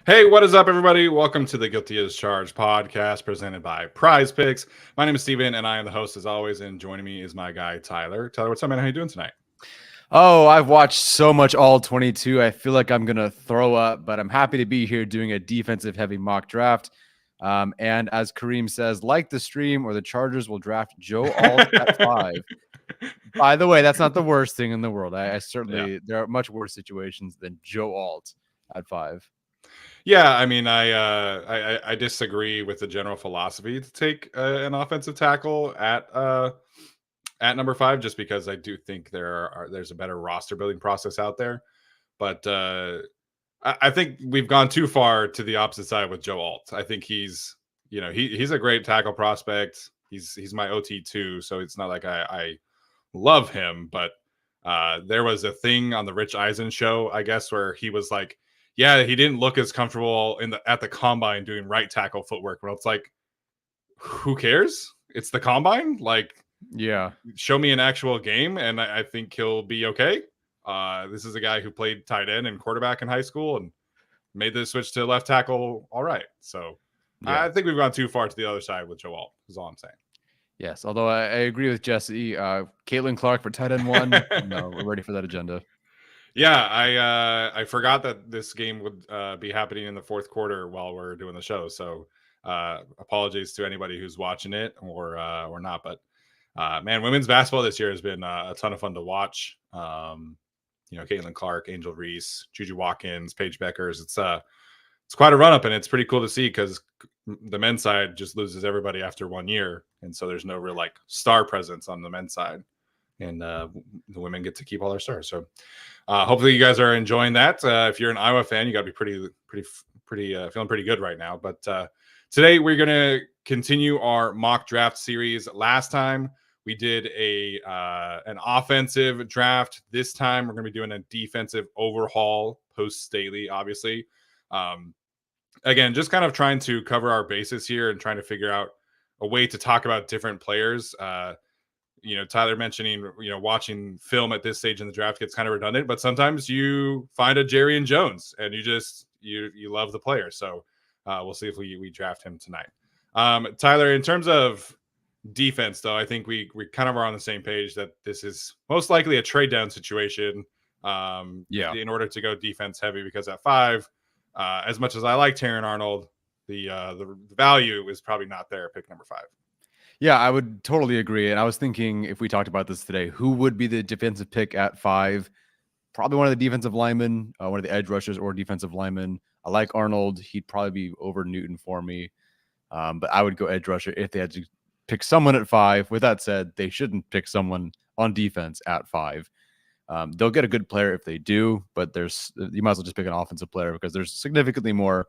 Hey, what is up, everybody? Welcome to the Guilty as Charged podcast presented by Prize Picks. My name is Steven, and I am the host as always. And joining me is my guy, Tyler. Tyler, what's up, man? How you doing tonight? Oh, I've watched so much all 22. I feel like I'm going to throw up, but I'm happy to be here doing a defensive heavy mock draft. And as Kareem says, like the stream or the Chargers will draft Joe Alt at 5. By the way, that's not the worst thing in the world. I certainly, there are much worse situations than Joe Alt at 5. Yeah, I mean, I disagree with the general philosophy to take an offensive tackle at number 5, just because I do think there's a better roster building process out there. But I think we've gone too far to the opposite side with Joe Alt. I think he's a great tackle prospect. He's my OT too, so it's not like I love him, but there was a thing on the Rich Eisen show, I guess, where he was like, yeah, he didn't look as comfortable at the combine doing right tackle footwork. But it's like, who cares? It's the combine. Like, yeah, show me an actual game, and I think he'll be okay. This is a guy who played tight end and quarterback in high school and made the switch to left tackle all right. So yeah. I think we've gone too far to the other side with Joe Alt, is all I'm saying. Yes, although I agree with Jesse. Caitlin Clark for tight end 1. No, we're ready for that agenda. Yeah, I forgot that this game would be happening in the fourth quarter while we're doing the show. So apologies to anybody who's watching it or not. But man, women's basketball this year has been a ton of fun to watch. Caitlin Clark, Angel Reese, Juju Watkins, Paige Beckers. It's quite a run up, and it's pretty cool to see because the men's side just loses everybody after 1 year, and so there's no real like star presence on the men's side, and the women get to keep all their stars. So hopefully you guys are enjoying that. If you're an Iowa fan, you got to be feeling pretty good right now. But today we're gonna continue our mock draft series. Last time we did an offensive draft. This time we're gonna be doing a defensive overhaul Post-Staley, obviously. Again, just kind of trying to cover our bases here and trying to figure out a way to talk about different players. Tyler mentioning, watching film at this stage in the draft gets kind of redundant, but sometimes you find a Jerry and Jones and you love the player. So we'll see if we draft him tonight. Tyler, in terms of defense, though, I think we kind of are on the same page that this is most likely a trade down situation. In order to go defense heavy, because at 5, as much as I like Taron Arnold, the value is probably not there at pick number 5. Yeah, I would totally agree. And I was thinking, if we talked about this today, who would be the defensive pick at 5? Probably one of the defensive linemen, one of the edge rushers or defensive linemen. I like Arnold. He'd probably be over Newton for me. But I would go edge rusher if they had to pick someone at 5. With that said, they shouldn't pick someone on defense at 5. They'll get a good player if they do, but you might as well just pick an offensive player because there's significantly more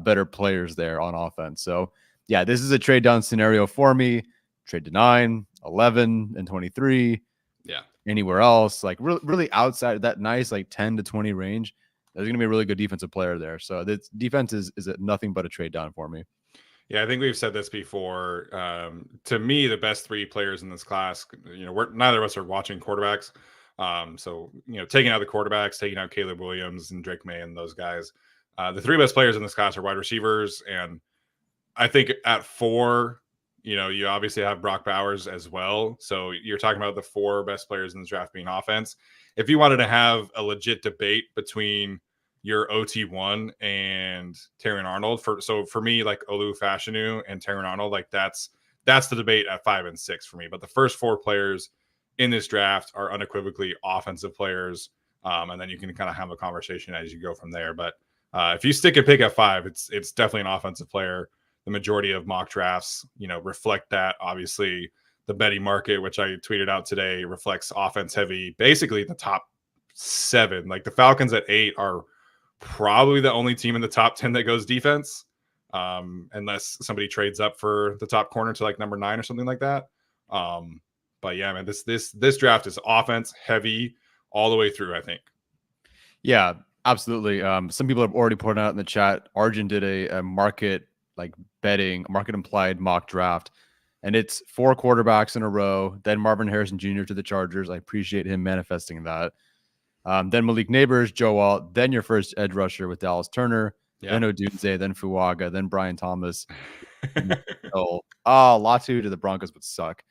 better players there on offense. So yeah, this is a trade down scenario for me. Trade to 9, 11, and 23. Yeah. Anywhere else, like really outside of that nice like 10 to 20 range, there's going to be a really good defensive player there. So this defense is nothing but a trade down for me. Yeah, I think we've said this before. To me, the best 3 players in this class, neither of us are watching quarterbacks. So, taking out the quarterbacks, taking out Caleb Williams and Drake May and those guys, the 3 best players in this class are wide receivers. And I think at 4, you obviously have Brock Bowers as well. So you're talking about the 4 best players in this draft being offense. If you wanted to have a legit debate between your OT1 and Taron Arnold, for me, like Olu Fashanu and Taron Arnold, like that's the debate at 5 and 6 for me. But the first 4 players in this draft are unequivocally offensive players. And then you can kind of have a conversation as you go from there. But if you stick a pick at 5, it's definitely an offensive player. The majority of mock drafts, reflect that. Obviously, the betting market, which I tweeted out today, reflects offense heavy. Basically, the top 7, like the Falcons at 8, are probably the only team in the top 10 that goes defense, unless somebody trades up for the top corner to like number 9 or something like that. But yeah, man, this draft is offense heavy all the way through, I think. Yeah, absolutely. Some people have already pointed out in the chat, Arjun did a market implied mock draft, and it's 4 quarterbacks in a row, then Marvin Harrison Jr. to the Chargers. I appreciate him manifesting that. Then Malik Neighbors, Joe Alt, then your first edge rusher with Dallas Turner, then Odunze, then Fuaga, then Brian Thomas. Latu to the Broncos would suck,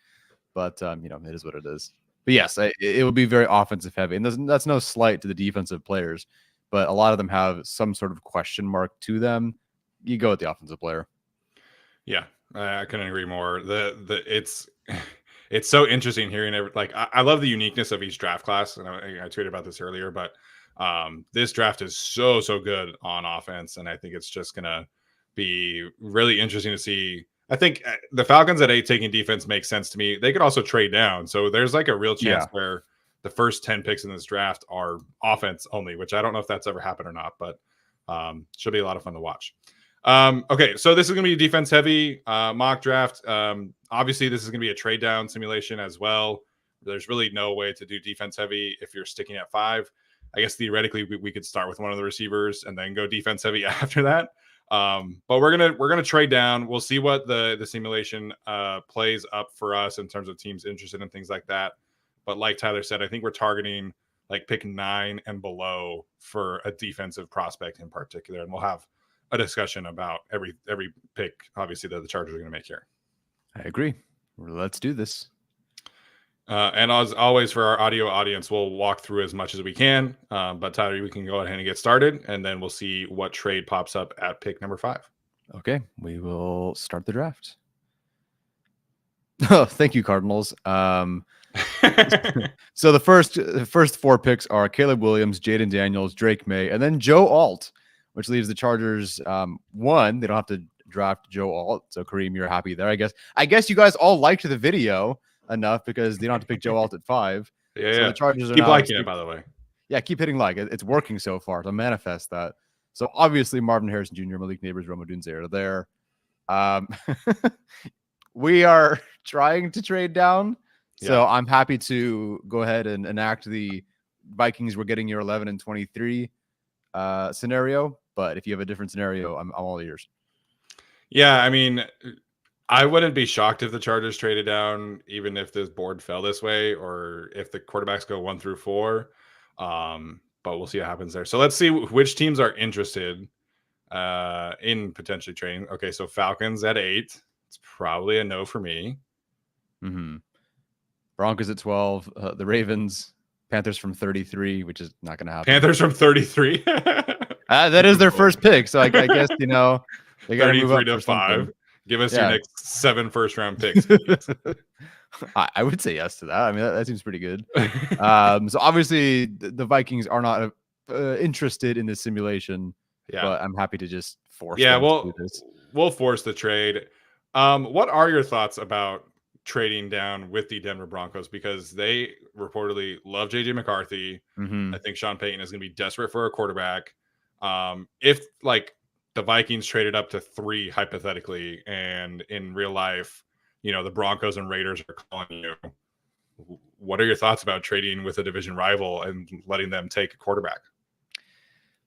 but it is what it is. But yes, it will be very offensive heavy, and that's no slight to the defensive players, but a lot of them have some sort of question mark to them. You go with the offensive player. Yeah, I couldn't agree more. It's so interesting hearing I love the uniqueness of each draft class, and I tweeted about this earlier, but this draft is so good on offense, and I think it's just gonna be really interesting to see. I think the Falcons at 8 taking defense makes sense to me. They could also trade down, so there's like a real chance where the first 10 picks in this draft are offense only, which I don't know if that's ever happened or not, but should be a lot of fun to watch. Okay, so this is going to be a defense heavy mock draft. Obviously, this is going to be a trade down simulation as well. There's really no way to do defense heavy if you're sticking at 5. I guess theoretically we could start with one of the receivers and then go defense heavy after that. But we're gonna trade down. We'll see what the simulation plays up for us in terms of teams interested in things like that. But like Tyler said, I think we're targeting like pick 9 and below for a defensive prospect in particular, and we'll have a discussion about every pick, obviously, that the Chargers are going to make here. I agree. Let's do this. And as always, for our audio audience, we'll walk through as much as we can. But Tyler, we can go ahead and get started, and then we'll see what trade pops up at pick number 5. Okay, we will start the draft. Oh, thank you, Cardinals. So the first 4 picks are Caleb Williams, Jaden Daniels, Drake May, and then Joe Alt, which leaves the Chargers 1. They don't have to draft Joe Alt. So Kareem, you're happy there, I guess. I guess you guys all liked the video enough because they don't have to pick Joe Alt at 5. Yeah, so the Chargers keep liking it, by the way. Yeah, keep hitting like. It's working so far. So manifest that. So obviously Marvin Harrison Jr., Malik Neighbors, Rome Odunze are there. We are trying to trade down. So I'm happy to go ahead and enact the Vikings were getting your 11 and 23 scenario. But if you have a different scenario, I'm all ears. Yeah, I mean, I wouldn't be shocked if the Chargers traded down, even if this board fell this way, or if the quarterbacks go 1 through 4. But we'll see what happens there. So let's see which teams are interested in potentially trading. Okay, so Falcons at 8. It's probably a no for me. Broncos at 12. The Ravens, Panthers from 33, which is not going to happen. Panthers from 33. That is their first pick. So I guess, they got to move up to 5. Give us your next 7 first-round picks. I would say yes to that. I mean, that seems pretty good. So obviously, the Vikings are not interested in this simulation. Yeah, but I'm happy to just force. Yeah, we'll force the trade. What are your thoughts about trading down with the Denver Broncos? Because they reportedly love JJ McCarthy. I think Sean Payton is going to be desperate for a quarterback. If like the Vikings traded up to 3 hypothetically, and in real life, the Broncos and Raiders are calling you, what are your thoughts about trading with a division rival and letting them take a quarterback?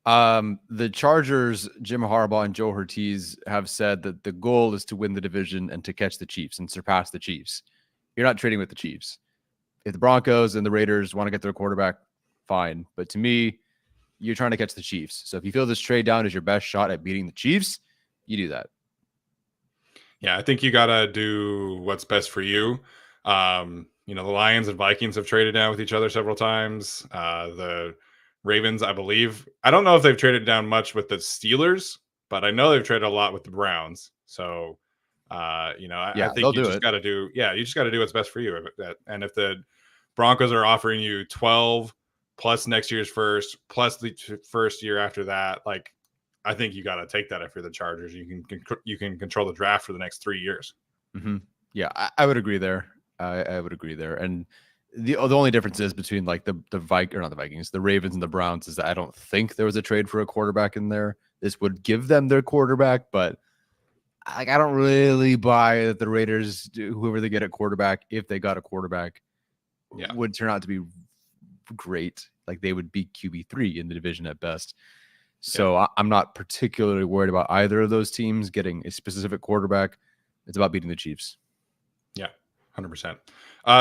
The Chargers, Jim Harbaugh and Joe Ortiz have said that the goal is to win the division and to catch the Chiefs and surpass the Chiefs. You're not trading with the Chiefs. If the Broncos and the Raiders want to get their quarterback, fine. But to me, you're trying to catch the Chiefs. So if you feel this trade down is your best shot at beating the Chiefs, you do that. Yeah, I think you got to do what's best for you. The Lions and Vikings have traded down with each other several times. The Ravens, I believe. I don't know if they've traded down much with the Steelers, but I know they've traded a lot with the Browns. So, I think you just got to do, you just got to do what's best for you. And if the Broncos are offering you 12 plus next year's first, plus the first year after that, like, I think you got to take that if you're the Chargers. You can control the draft for the next 3 years. Yeah, I would agree there. I would agree there. And the only difference is between like the Ravens and the Browns is that I don't think there was a trade for a quarterback in there. This would give them their quarterback, but I don't really buy that the Raiders, whoever they get at quarterback, if they got a quarterback, would turn out to be great. Like they would be QB3 in the division at best. So I'm not particularly worried about either of those teams getting a specific quarterback. It's about beating the Chiefs. Yeah, 100%.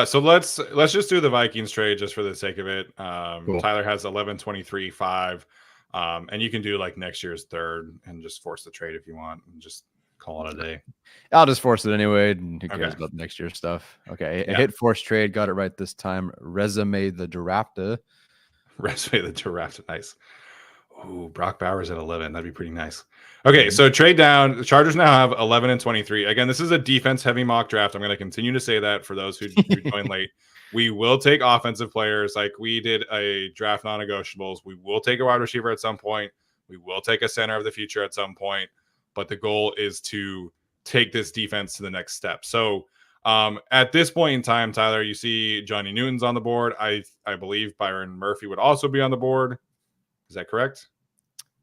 So let's just do the Vikings trade just for the sake of it. Cool. Tyler has 11, 23, 5. And you can do like next year's third and just force the trade if you want and just call it a day. I'll just force it anyway. And who cares Okay. about next year's stuff? Okay. Yeah. Hit force trade. Got it right this time. Resume the drafter. Resume the draft. Nice. Ooh, Brock Bowers at 11. That'd be pretty nice. Okay, so trade down. The Chargers now have 11 and 23. Again, this is a defense-heavy mock draft. I'm going to continue to say that for those who joined late. We will take offensive players like we did a draft non-negotiables. We will take a wide receiver at some point. We will take a center of the future at some point. But the goal is to take this defense to the next step. So at this point in time, Tyler, you see Johnny Newton's on the board. I believe Byron Murphy would also be on the board. Is that correct?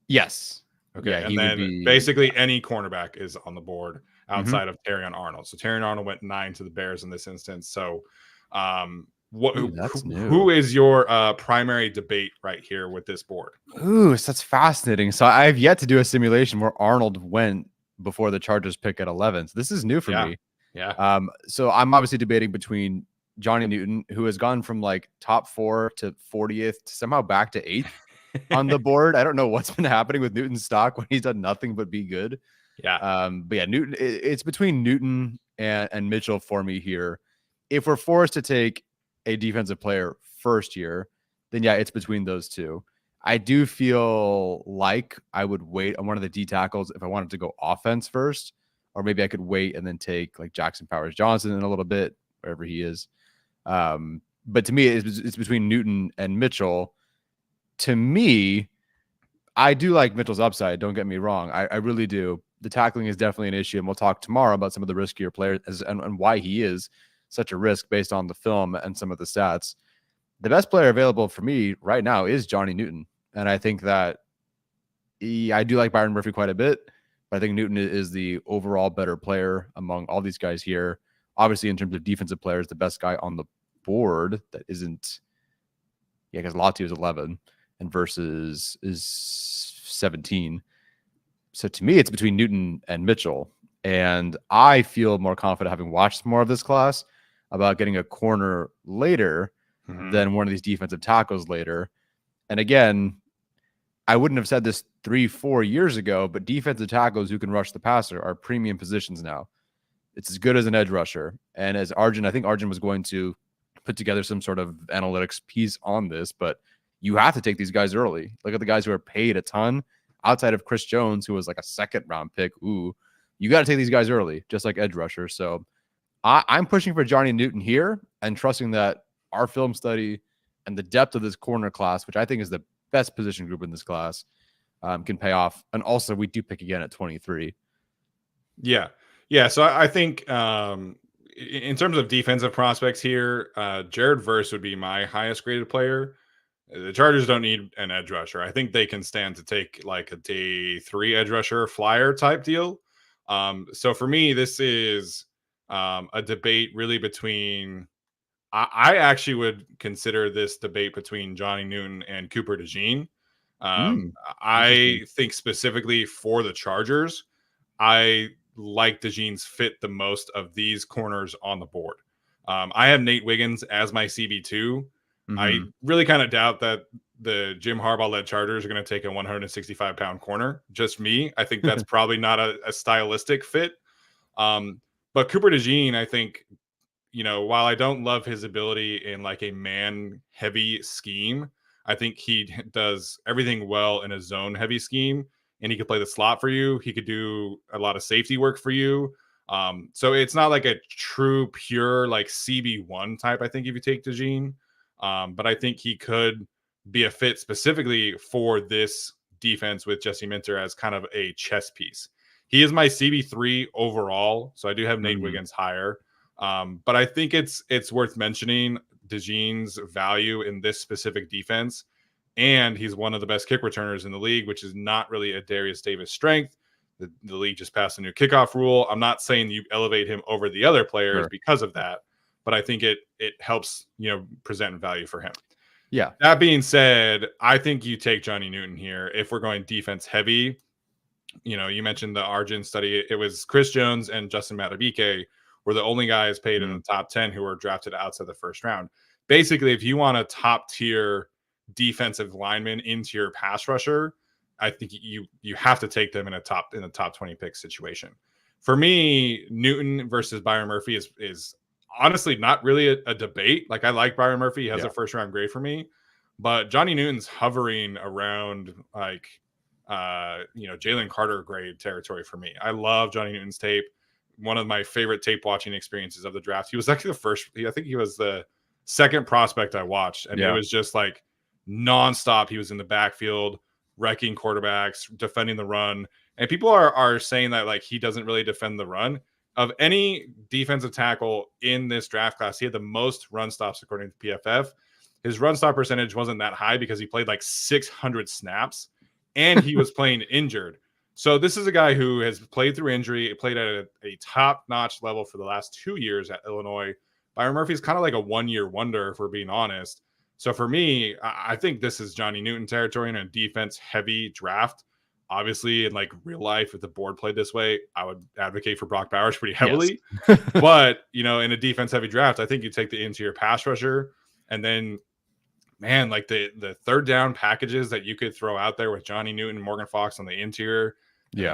Yes. Okay. Yeah, and then basically any cornerback is on the board outside of Terrion Arnold. So Terrion Arnold went 9 to the Bears in this instance. So who is your primary debate right here with this board? Ooh, so that's fascinating. So I've yet to do a simulation where Arnold went before the Chargers pick at 11. So this is new for me. Yeah. So I'm obviously debating between Johnny Newton, who has gone from like top 4 to 40th to somehow back to 8th on the board. I don't know what's been happening with Newton's stock when he's done nothing but be good. Yeah. But yeah, Newton, it's between Newton and Mitchell for me here. If we're forced to take a defensive player first year, then yeah, it's between those two. I do feel like I would wait on one of the D tackles if I wanted to go offense first, or maybe I could wait and then take like Jackson Powers Johnson in a little bit, wherever he is. But to me, it's between Newton and Mitchell. To me, I do like Mitchell's upside. Don't get me wrong. I really do. The tackling is definitely an issue. And we'll talk tomorrow about some of the riskier players and why he is such a risk based on the film and some of the stats. The best player available for me right now is Johnny Newton. And I think that I do like Byron Murphy quite a bit, but I think Newton is the overall better player among all these guys here. Obviously, in terms of defensive players, the best guy on the board that isn't, because Latu is 11 and versus is 17. So to me, it's between Newton and Mitchell. And I feel more confident, having watched more of this class, about getting a corner later than one of these defensive tackles later. And again, I wouldn't have said this 3-4 years ago, but defensive tackles who can rush the passer are premium positions now. It's as good as an edge rusher. And as Arjun, I think Arjun was going to put together some sort of analytics piece on this, but you have to take these guys early. Look at the guys who are paid a ton outside of Chris Jones, who was like a 2nd round pick. Ooh, you got to take these guys early, just like edge rushers. So I'm pushing for Johnny Newton here and trusting that our film study and the depth of this corner class, which I think is the best position group in this class, can pay off. And also we do pick again at 23. Yeah. So I think in terms of defensive prospects here, Jared Verse would be my highest graded player. The Chargers don't need an edge rusher. I think they can stand to take like a day 3 edge rusher flyer type deal. So for me, this is a debate really between. I actually would consider this debate between Johnny Newton and Cooper DeJean. I think specifically for the Chargers, I like DeJean's fit the most of these corners on the board. I have Nate Wiggins as my CB2. I really kind of doubt that the Jim Harbaugh-led Chargers are going to take a 165-pound corner. Just me. I think that's probably not a stylistic fit. But Cooper DeJean, I think, while I don't love his ability in like a man-heavy scheme, I think he does everything well in a zone-heavy scheme, and he could play the slot for you. He could do a lot of safety work for you. So it's not like a true, pure like CB1 type, I think, if you take DeJean. But I think he could be a fit specifically for this defense with Jesse Minter as kind of a chess piece. He is my CB3 overall, so I do have Nate Wiggins higher. But I think it's worth mentioning DeJean's value in this specific defense. And he's one of the best kick returners in the league, which is not really a Darius Davis strength. The league just passed a new kickoff rule. I'm not saying you elevate him over the other players because of that, but I think it helps, present value for him. Yeah. That being said, I think you take Johnny Newton here if we're going defense heavy. You mentioned the Arjun study. It was Chris Jones and Justin Madubuike were the only guys paid in the top 10 who were drafted outside the first round. Basically, if you want a top tier defensive lineman into your pass rusher, I think you have to take them in the top 20 pick situation. For me, Newton versus Byron Murphy is honestly not really a debate. Like I like Byron Murphy, he has a first round grade for me, but Johnny Newton's hovering around like Jalen Carter grade territory for me. I love Johnny Newton's tape. One of my favorite tape watching experiences of the draft. He was actually the first. I think he was the second prospect I watched, and it was just like nonstop. He was in the backfield, wrecking quarterbacks, defending the run. And people are saying that like he doesn't really defend the run. Of any defensive tackle in this draft class, he had the most run stops according to PFF. His run stop percentage wasn't that high because he played like 600 snaps and he was playing injured. So this is a guy who has played through injury, played at a top-notch level for the last 2 years at Illinois. Byron Murphy is kind of like a one-year wonder, if we're being honest. So for me, I think this is Johnny Newton territory in a defense-heavy draft. Obviously, in like real life, if the board played this way, I would advocate for Brock Bowers pretty heavily. Yes. But, in a defense-heavy draft, I think you take the interior pass rusher, and then, man, like the third down packages that you could throw out there with Johnny Newton, Morgan Fox on the interior,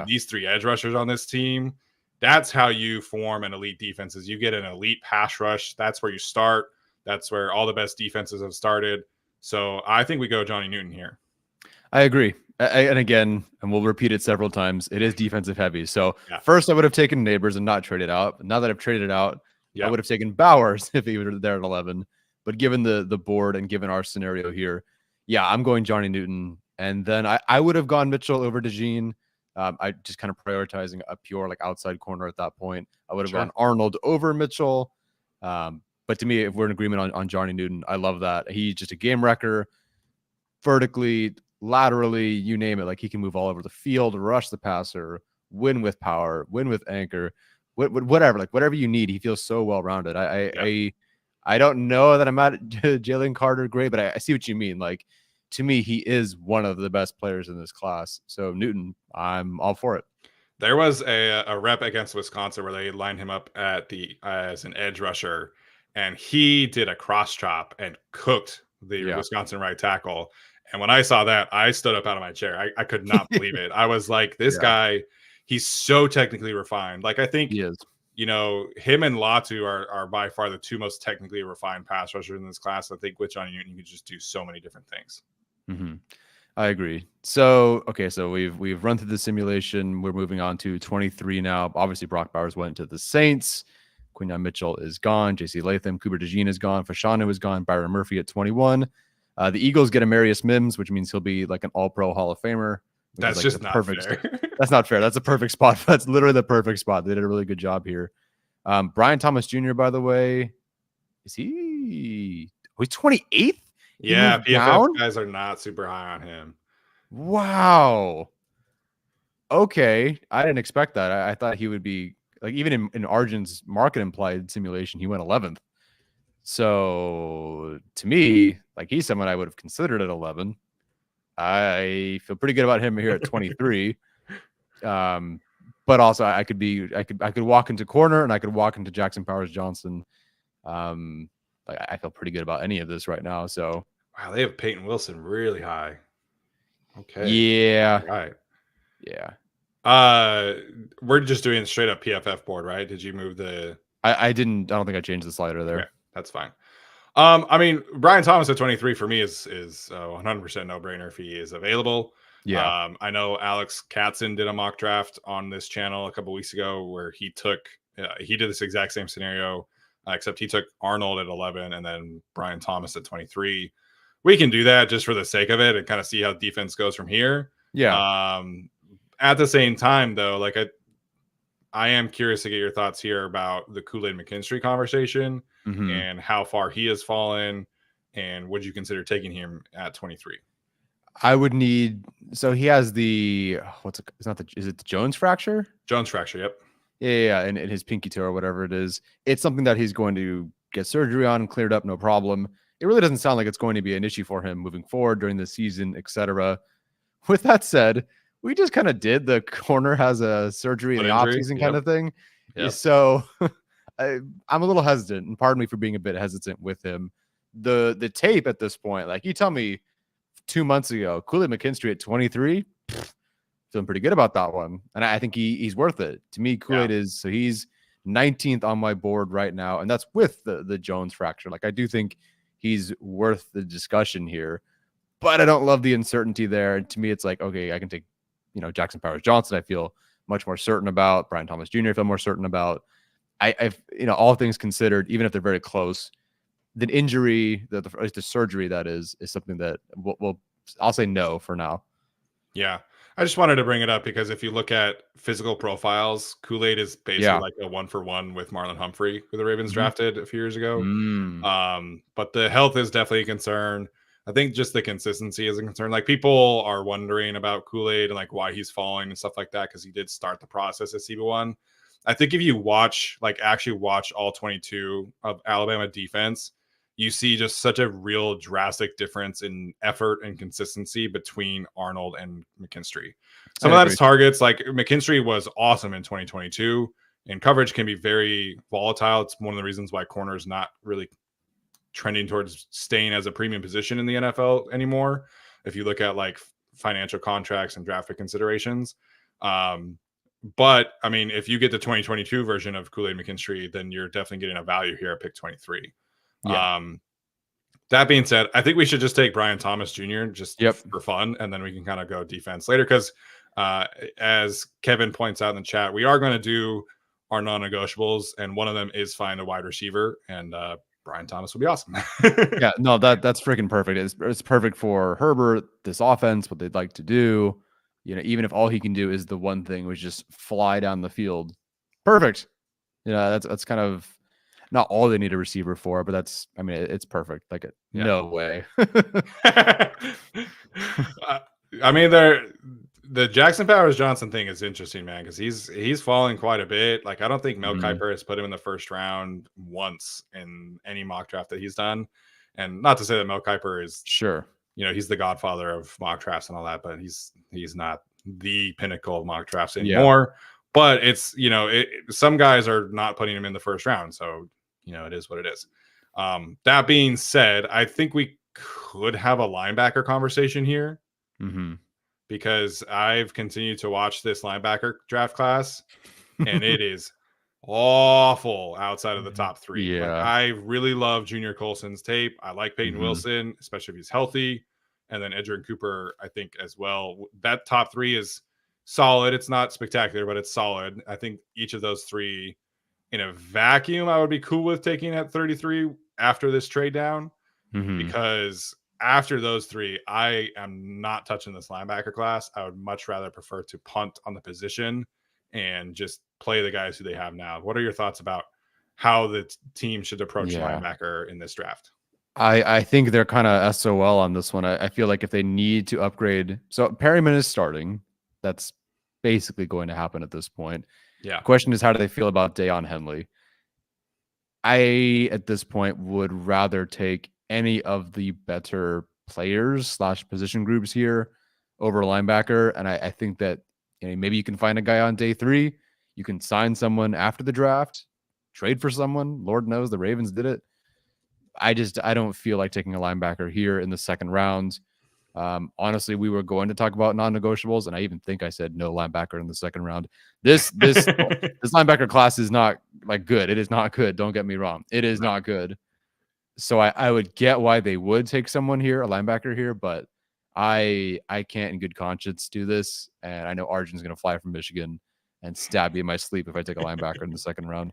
these three edge rushers on this team, that's how you form an elite defense. Is you get an elite pass rush. That's where you start. That's where all the best defenses have started. So I think we go Johnny Newton here. I agree. And again, and we'll repeat it several times, it is defensive heavy. So first I would have taken Neighbors and not traded out. But now that I've traded out, I would have taken Bowers if he were there at 11. But given the board and given our scenario here, I'm going Johnny Newton. And then I would have gone Mitchell over DeJean. I just kind of prioritizing a pure like outside corner at that point. I would have gone Arnold over Mitchell. But to me, if we're in agreement on Johnny Newton, I love that. He's just a game wrecker, vertically, laterally, you name it. Like he can move all over the field, rush the passer, win with power, win with anchor, whatever. Like whatever you need, he feels so well rounded. I don't know that I'm at Jalen Carter grade, but I see what you mean. Like to me, he is one of the best players in this class. So Newton, I'm all for it. There was a rep against Wisconsin where they lined him up as an edge rusher, and he did a cross chop and cooked the Wisconsin right tackle. And when I saw that, I stood up out of my chair. I could not believe it. I was like, this guy, he's so technically refined. Like I think he is. Him and Latu are by far the two most technically refined pass rushers in this class. I think with Johnny Newton, you can just do so many different things. Mm-hmm. I agree. So, okay, so we've run through the simulation. We're moving on to 23 now. Obviously, Brock Bowers went to the Saints. Quinyon Mitchell is gone. J.C. Latham, Cooper DeJean is gone. Fashanu is gone. Byron Murphy at 21. The Eagles get Amarius Mims, which means he'll be like an All-Pro Hall of Famer. That's like just not perfect. Fair. That's not fair. That's a perfect spot. That's literally the perfect spot. They did a really good job here. Brian Thomas Jr., by the way, is he? He's 28th. Yeah, PFF guys are not super high on him. Wow. Okay, I didn't expect that. I thought he would be like even in Arjun's market implied simulation, he went 11th. So to me, like he's someone I would have considered at 11. I feel pretty good about him here at 23. But also I could walk into corner and I could walk into Jackson Powers Johnson. Like I feel pretty good about any of this right now. So wow, they have Peyton Wilson really high. Okay. Yeah. All right. Yeah. We're just doing straight up PFF board, right? Did you move the? I didn't. I don't think I changed the slider there. Okay, that's fine. I mean, Brian Thomas at 23 for me is 100% no brainer if he is available. Yeah. I know Alex Katzen did a mock draft on this channel a couple weeks ago where he did this exact same scenario, except he took Arnold at 11 and then Brian Thomas at 23. We can do that just for the sake of it and kind of see how defense goes from here. Yeah. At the same time, though, like I am curious to get your thoughts here about the Kool-Aid McKinstry conversation and how far he has fallen, and would you consider taking him at 23? I would need. So he has the is it the Jones fracture? Jones fracture, yep. Yeah, and his pinky toe or whatever it is. It's something that he's going to get surgery on and cleared up, no problem. It really doesn't sound like it's going to be an issue for him moving forward during the season, etc. With that said, we just kind of did the corner has a surgery in the offseason kind of thing. Yep. So I'm a little hesitant, and pardon me for being a bit hesitant with him. The tape at this point, like you tell me 2 months ago. Kool-Aid McKinstry at 23, feeling pretty good about that one. And I think he's worth it. To me, Kool-Aid he's 19th on my board right now, and that's with the Jones fracture. Like, I do think he's worth the discussion here, but I don't love the uncertainty there. And to me, it's like, okay, I can take, Jackson Powers Johnson. I feel much more certain about Brian Thomas Jr. I feel more certain about. I've all things considered, even if they're very close, the injury, the surgery that is something that I'll say no for now. Yeah. I just wanted to bring it up because if you look at physical profiles, Kool-Aid is basically like a 1-for-1 with Marlon Humphrey, who the Ravens drafted a few years ago. But the health is definitely a concern. I think just the consistency is a concern. Like, people are wondering about Kool-Aid and like why he's falling and stuff like that, because he did start the process at CB1. I think if you actually watch all 22 of Alabama defense, you see just such a real drastic difference in effort and consistency between Arnold and McKinstry. Some of that is targets. Like, McKinstry was awesome in 2022, and coverage can be very volatile. It's one of the reasons why corner is not really trending towards staying as a premium position in the NFL anymore, if you look at like financial contracts and draft pick considerations. But I mean, if you get the 2022 version of Kool-Aid McKinstry, then you're definitely getting a value here at pick 23. Yeah. That being said, I think we should just take Brian Thomas Jr. just for fun, and then we can kind of go defense later, because as Kevin points out in the chat, we are going to do our non-negotiables, and one of them is find a wide receiver, and Brian Thomas would be awesome. Yeah, no, that's freaking perfect. It's perfect for Herbert, this offense, what they'd like to do. Even if all he can do is the one thing, which is just fly down the field. Perfect. That's kind of not all they need a receiver for, but it's perfect. Like, no way. I mean, the Jackson Powers Johnson thing is interesting, man, because he's falling quite a bit. Like, I don't think Mel Kiper has put him in the first round once in any mock draft that he's done. And not to say that Mel Kiper is he's the godfather of mock drafts and all that, but he's not the pinnacle of mock drafts anymore. Yeah. But it's some guys are not putting him in the first round, so it is what it is. That being said, I think we could have a linebacker conversation here. Because I've continued to watch this linebacker draft class, and it is awful outside of the top three. Yeah. Like, I really love Junior Colson's tape. I like Peyton Wilson, especially if he's healthy. And then Edgerrin Cooper, I think, as well. That top three is solid. It's not spectacular, but it's solid. I think each of those three in a vacuum, I would be cool with taking at 33 after this trade down, because after those three, I am not touching this linebacker class. I would much rather prefer to punt on the position and just play the guys who they have now. What are your thoughts about how the team should approach linebacker in this draft? I think they're kind of SOL on this one. I feel like if they need to upgrade, so Perryman is starting. That's basically going to happen at this point. Yeah. The question is, how do they feel about Deion Henley? I, at this point, would rather take any of the better players / position groups here over linebacker. And I think that maybe you can find a guy on day 3. You can sign someone after the draft, trade for someone. Lord knows the Ravens did it. I don't feel like taking a linebacker here in the second round. Honestly, we were going to talk about non-negotiables, and I even think I said no linebacker in the second round. This linebacker class is not like good. It is not good. Don't get me wrong. It is not good. So I would get why they would take someone here, a linebacker here, but I can't in good conscience do this. And I know Arjun's going to fly from Michigan and stab me in my sleep if I take a linebacker in the second round.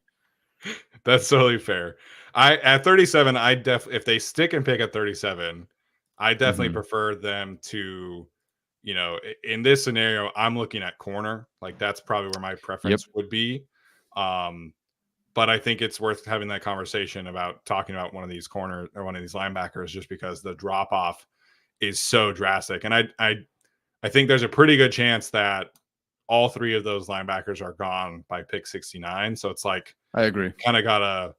That's totally fair. At 37, if they stick and pick at 37, I definitely prefer them to, in this scenario, I'm looking at corner. Like, that's probably where my preference would be. But I think it's worth having that conversation about talking about one of these corners or one of these linebackers, just because the drop off is so drastic. And I think there's a pretty good chance that all 3 of those linebackers are gone by pick 69. So it's like, I agree. Kind of gotta,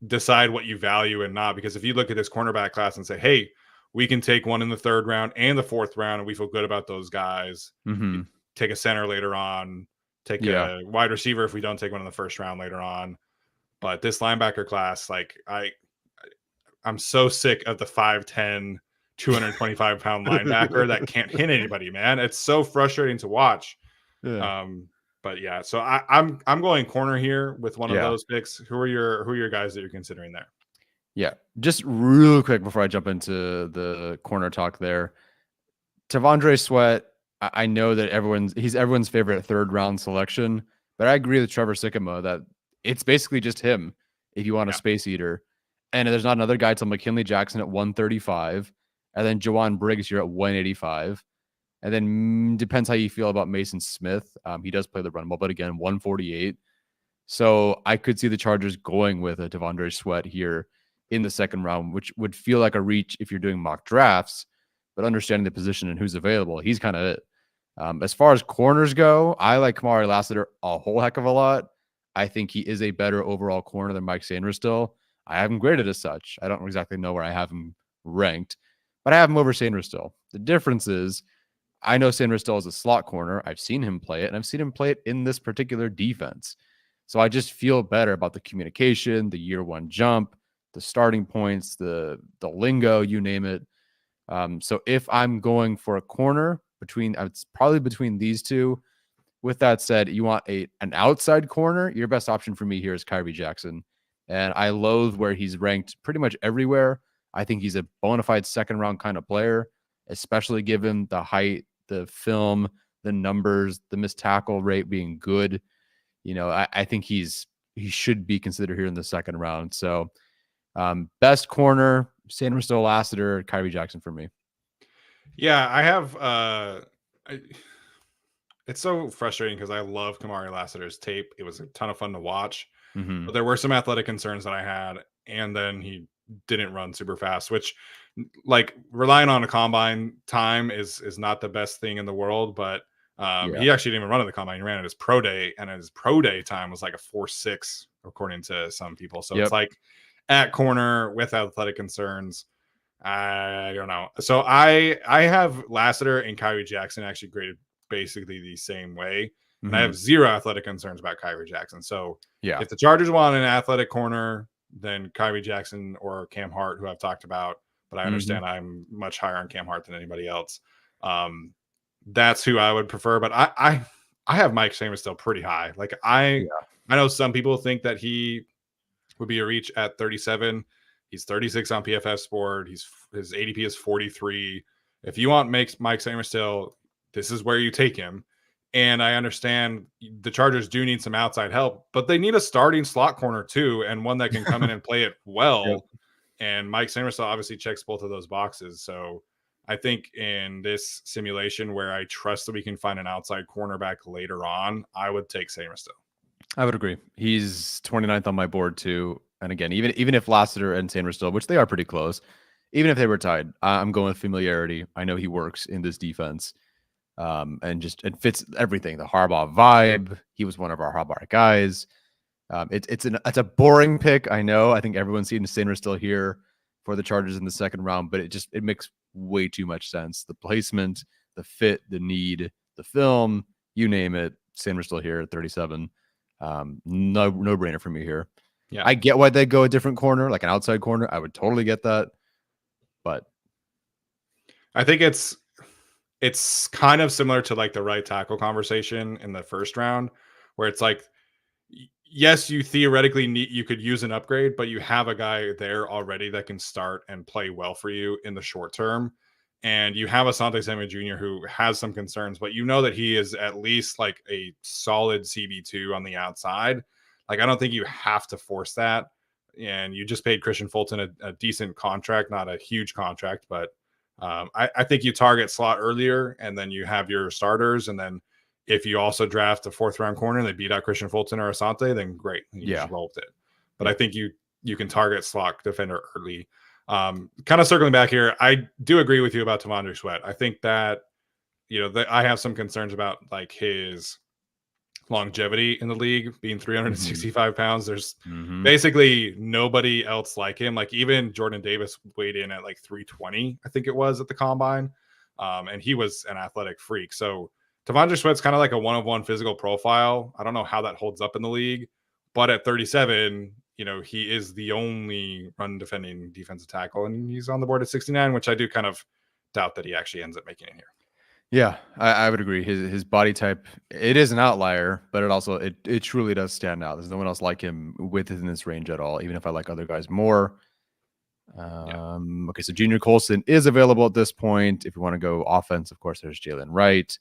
decide what you value and not, because if you look at this cornerback class and say, hey, we can take one in the 3rd round and the 4th round, and we feel good about those guys. Take a center later on, take a wide receiver if we don't take one in the 1st round later on. But this linebacker class, like, I'm so sick of the 5'10", 225-pound linebacker that can't hit anybody, man. It's so frustrating to watch. Yeah. But yeah, so I'm going corner here with one of Yeah. those picks. Who are your guys that you're considering there? Yeah. Just real quick before I jump into the corner talk there. Tavondre Sweat, I know that he's everyone's favorite third round selection, but I agree with Trevor Sikkema that it's basically just him if you want a Yeah. space eater. And there's not another guy till McKinley Jackson at 135, and then Jawan Briggs here at 185. And then depends how you feel about Mason Smith. He does play the run ball, but again, 148. So I could see the Chargers going with a Tavondre Sweat here in the second round, which would feel like a reach if you're doing mock drafts, but understanding the position and who's available, he's kind of it. As far as corners go, I like Kamari Lassiter a whole heck of a lot. I think he is a better overall corner than Mike Sainristil. I have him graded as such. I don't exactly know where I have him ranked, but I have him over Sainristil. The difference is I know Sainristil is a slot corner. I've seen him play it, and I've seen him play it in this particular defense. So I just feel better about the communication, the year one jump, the starting points, the lingo, you name it. So if I'm going for a corner it's probably between these two. With that said, you want an outside corner, your best option for me here is Kyrie Jackson. And I loathe where he's ranked pretty much everywhere. I think he's a bona fide second round kind of player, especially given the height, the film, the numbers, the missed tackle rate being good. I think he should be considered here in the second round. So best corner, Sainristil, Lassiter, Kyrie Jackson for me. Yeah, I have it's so frustrating because I love Kamari Lassiter's tape. It was a ton of fun to watch. Mm-hmm. But there were some athletic concerns that I had, and then he didn't run super fast, which like relying on a combine time is not the best thing in the world, but he actually didn't even run at the combine. He ran at his pro day, and his pro day time was like a 4.6 according to some people. So it's like at corner with athletic concerns. I don't know. So I have Lassiter and Kyrie Jackson actually graded basically the same way. And I have zero athletic concerns about Kyrie Jackson. So if the Chargers want an athletic corner, then Kyrie Jackson or Cam Hart, who I've talked about, but I understand I'm much higher on Cam Hart than anybody else. That's who I would prefer. But I have Mike Sainristil still pretty high. Like I know some people think that he would be a reach at 37. He's 36 on PFF Sport. His ADP is 43. If you want Mike Sainristil, this is where you take him. And I understand the Chargers do need some outside help, but they need a starting slot corner too, and one that can come in and play it well. And Mike Sainristil obviously checks both of those boxes. So I think in this simulation where I trust that we can find an outside cornerback later on, I would take Sainristil. I would agree. He's 29th on my board too. And again, even if Lassiter and Sainristil, which they are pretty close, even if they were tied, I'm going with familiarity. I know he works in this defense. And it fits everything. The Harbaugh vibe. He was one of our Harbaugh guys. It's a boring pick. I know. I think everyone's seen Sainristil here for the Chargers in the second round, but it makes way too much sense. The placement, the fit, the need, the film, you name it. Sainristil here at 37. No brainer for me here. Yeah, I get why they go a different corner, like an outside corner. I would totally get that, but I think it's kind of similar to like the right tackle conversation in the first round, where it's like, yes, you theoretically you could use an upgrade, but you have a guy there already that can start and play well for you in the short term. And you have Asante Samuel Jr. who has some concerns, but you know that he is at least like a solid CB2 on the outside. Like, I don't think you have to force that. And you just paid Christian Fulton a decent contract, not a huge contract, but I think you target slot earlier, and then you have your starters. And then if you also draft a 4th round corner and they beat out Christian Fulton or Asante, then great. You just roll with it. But I think you can target slot defender early. Kind of circling back here, I do agree with you about Tavondre Sweat. I think that, I have some concerns about like his longevity in the league, being 365 pounds. There's basically nobody else like him. Like even Jordan Davis weighed in at like 320, I think it was, at the combine. And he was an athletic freak. So Tavondre Sweat's kind of like a one-of-one physical profile. I don't know how that holds up in the league, but at 37, he is the only run defending defensive tackle, and he's on the board at 69, which I do kind of doubt that he actually ends up making it here. Yeah, I would agree. His body type, it is an outlier, but it truly does stand out. There's no one else like him within this range at all, even if I like other guys more. Okay, so Junior Colson is available at this point. If you want to go offense, of course, there's Jalen Wright,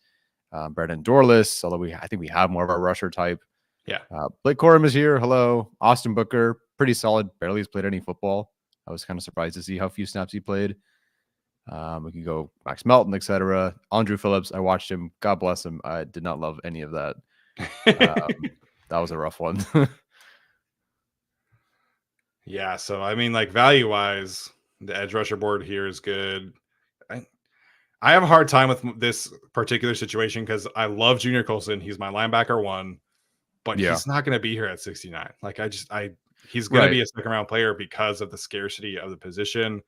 Brandon Dorless, although I think we have more of our rusher type. Yeah. Blake Corum is here. Hello. Austin Booker, pretty solid. Barely has played any football. I was kind of surprised to see how few snaps he played. We can go Max Melton, etc. Andrew Phillips, I watched him. God bless him. I did not love any of that. That was a rough one. Yeah, so I mean, like value-wise, the edge rusher board here is good. I have a hard time with this particular situation because I love Junior Colson. He's my linebacker 1, but he's not going to be here at 69. Like he's going to be a second-round player because of the scarcity of the position.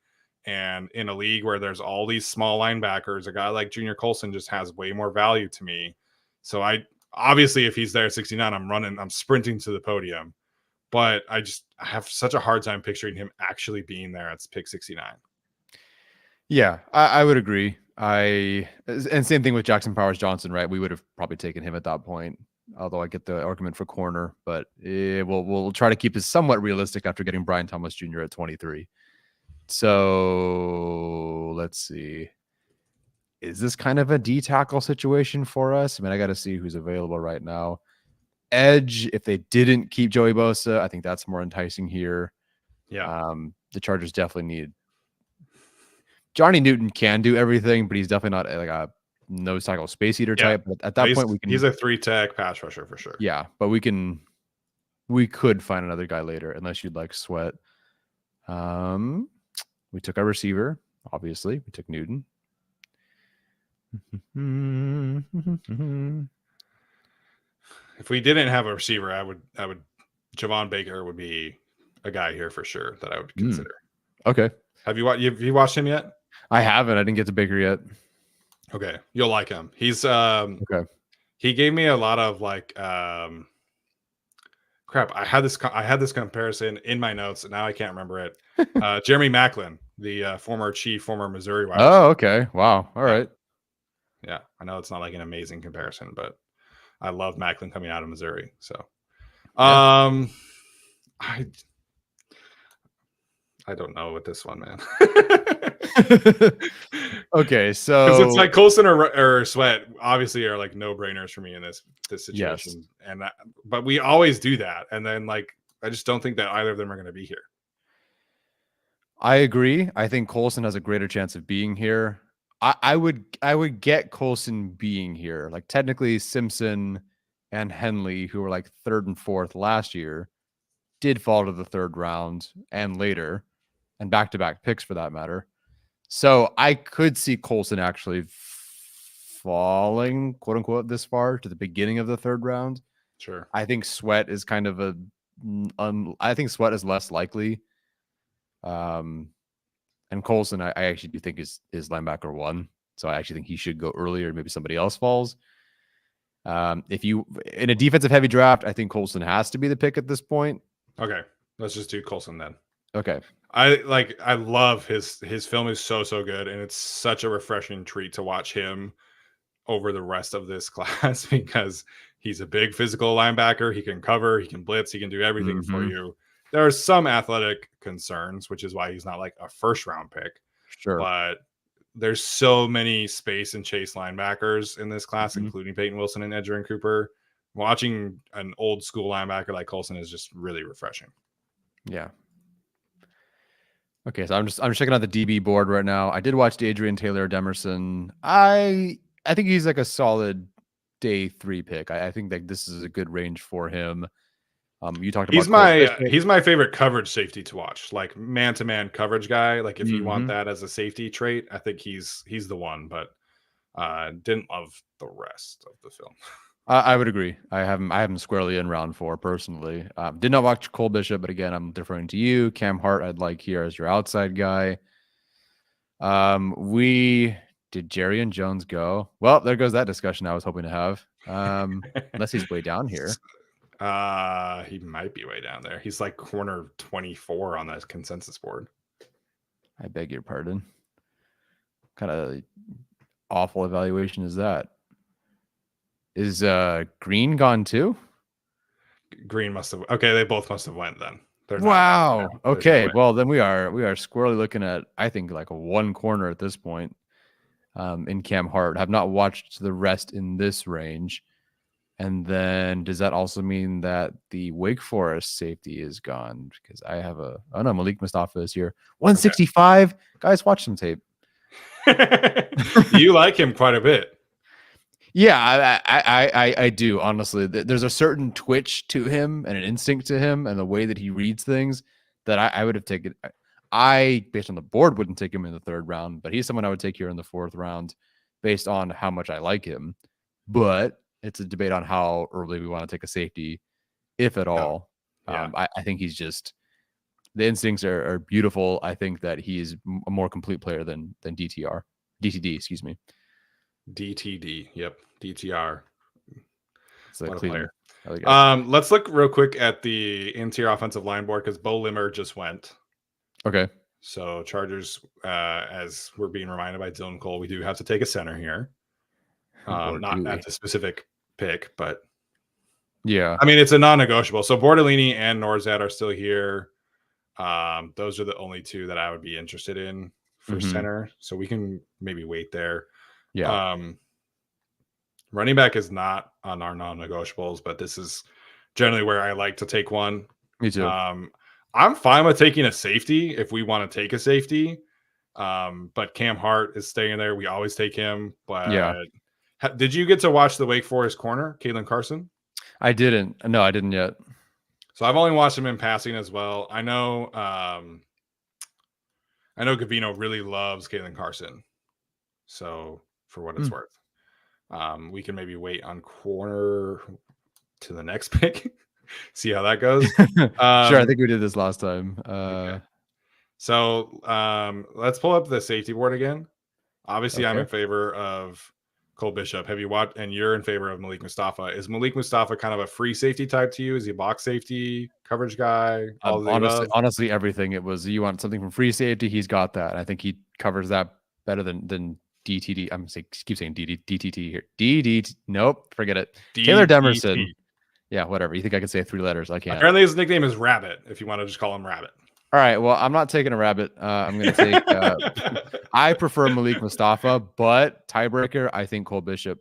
And in a league where there's all these small linebackers, a guy like Junior Colson just has way more value to me. So obviously, if he's there at 69, I'm sprinting to the podium. But I have such a hard time picturing him actually being there at pick 69. Yeah, I would agree. And same thing with Jackson Powers Johnson, right? We would have probably taken him at that point. Although I get the argument for corner, but we'll try to keep it somewhat realistic after getting Brian Thomas Jr. at 23. So let's see. Is this kind of a D tackle situation for us? I mean, I got to see who's available right now. Edge, if they didn't keep Joey Bosa, I think that's more enticing here. Yeah. The Chargers definitely need. Johnny Newton can do everything, but he's definitely not like a nose tackle space eater type. But at that point, he's a 3-tech pass rusher for sure. Yeah, but we could find another guy later, unless you'd like Sweat. We took our receiver, obviously. We took Newton. If we didn't have a receiver, I would Javon Baker would be a guy here for sure that I would consider. Okay. Have you watched him yet? I haven't. I didn't get to Baker yet. Okay. You'll like him. He's okay. He gave me a lot of like crap. I had this comparison in my notes and now I can't remember it. Jeremy Maclin, the former Missouri wide receiver. Oh, okay. Wow. All right. Yeah. I know it's not like an amazing comparison, but I love Maclin coming out of Missouri. So I don't know with this one, man. Okay, so because it's like Colson or Sweat obviously are like no brainers for me in this situation, and but we always do that, and then like I just don't think that either of them are going to be here. I agree. I think Colson has a greater chance of being here. I would get Colson being here. Like technically, Simpson and Henley, who were like 3rd and 4th last year, did fall to the 3rd round and later, and back-to-back picks for that matter. So I could see Colson actually falling, quote unquote, this far to the beginning of the 3rd round. Sure. I think Sweat is kind of I think Sweat is less likely. And Colson, I actually do think is linebacker 1. So I actually think he should go earlier. Maybe somebody else falls. If you in a defensive heavy draft, I think Colson has to be the pick at this point. Okay, let's just do Colson then. Okay. I love his film is so good, and it's such a refreshing treat to watch him over the rest of this class because he's a big physical linebacker. He can cover, he can blitz, he can do everything for you. There are some athletic concerns, which is why he's not like a 1st-round pick. Sure. But there's so many space and chase linebackers in this class, including Peyton Wilson and Edgerrin Cooper. Watching an old school linebacker like Colson is just really refreshing. Yeah. Okay, so I'm just checking out the DB board right now. I did watch Adrian Taylor Demerson. I think he's like a solid day 3 pick. I think that this is a good range for him. You talked about he's my favorite coverage safety to watch, like man-to-man coverage guy. Like if you want that as a safety trait, I think he's the one. But didn't love the rest of the film. I would agree. I have him squarely in round 4 personally. Did not watch Cole Bishop, but again, I'm deferring to you. Cam Hart, I'd like here as your outside guy. Did Jerry and Jones go? Well, there goes that discussion I was hoping to have. Unless he's way down here. He might be way down there. He's like corner 24 on that consensus board. I beg your pardon. What kind of awful evaluation is that? Is Green gone too? Green must have. Okay, they both must have went then. They're wow. not, okay. No well, then we are squarely looking at, I think, like a one corner at this point. In Cam Hart. Have not watched the rest in this range. And then does that also mean that the Wake Forest safety is gone? Because I have oh no, Malik Mustafa is here. 165. Okay. Guys, watch some tape. You like him quite a bit. Yeah, I do, honestly. There's a certain twitch to him and an instinct to him and the way that he reads things that I would have taken. I, based on the board, wouldn't take him in the 3rd round, but he's someone I would take here in the 4th round based on how much I like him. But it's a debate on how early we want to take a safety, if at all. Yeah. I think he's just, the instincts are beautiful. I think that he's a more complete player than DTD, excuse me. DTD, yep, DTR. What a player. Let's look real quick at the interior offensive line board because Bo Limmer just went. Okay. So Chargers, as we're being reminded by Dylan Cole, we do have to take a center here. Not at the specific pick, but yeah. I mean, it's a non-negotiable. So Bordellini and Norzad are still here. Those are the only 2 that I would be interested in for center. So we can maybe wait there. Yeah. Running back is not on our non-negotiables, but this is generally where I like to take one. Me too. I'm fine with taking a safety if we want to take a safety. But Cam Hart is staying there. We always take him. But yeah. Did you get to watch the Wake Forest corner, Caitlin Carson? I didn't. No, I didn't yet. So I've only watched him in passing as well. I know Gavino really loves Caitlin Carson. So for what it's worth, we can maybe wait on corner to the next pick, see how that goes. Sure, I think we did this last time. Okay. So let's pull up the safety board again. Obviously, I'm in favor of Cole Bishop. Have you watched? And you're in favor of Malik Mustafa. Is Malik Mustafa kind of a free safety type to you? Is he a box safety, coverage guy? Honestly, everything. It was, you want something from free safety, he's got that. I think he covers that better than DTD. Keep saying DTT here. DD. Nope, forget it. Taylor Demerson. Yeah, whatever. You think I could say 3 letters? I can't. Apparently, his nickname is Rabbit. If you want to just call him Rabbit. All right. Well, I'm not taking a Rabbit. I'm going to take. I prefer Malik Mustafa, but tiebreaker, I think Cole Bishop.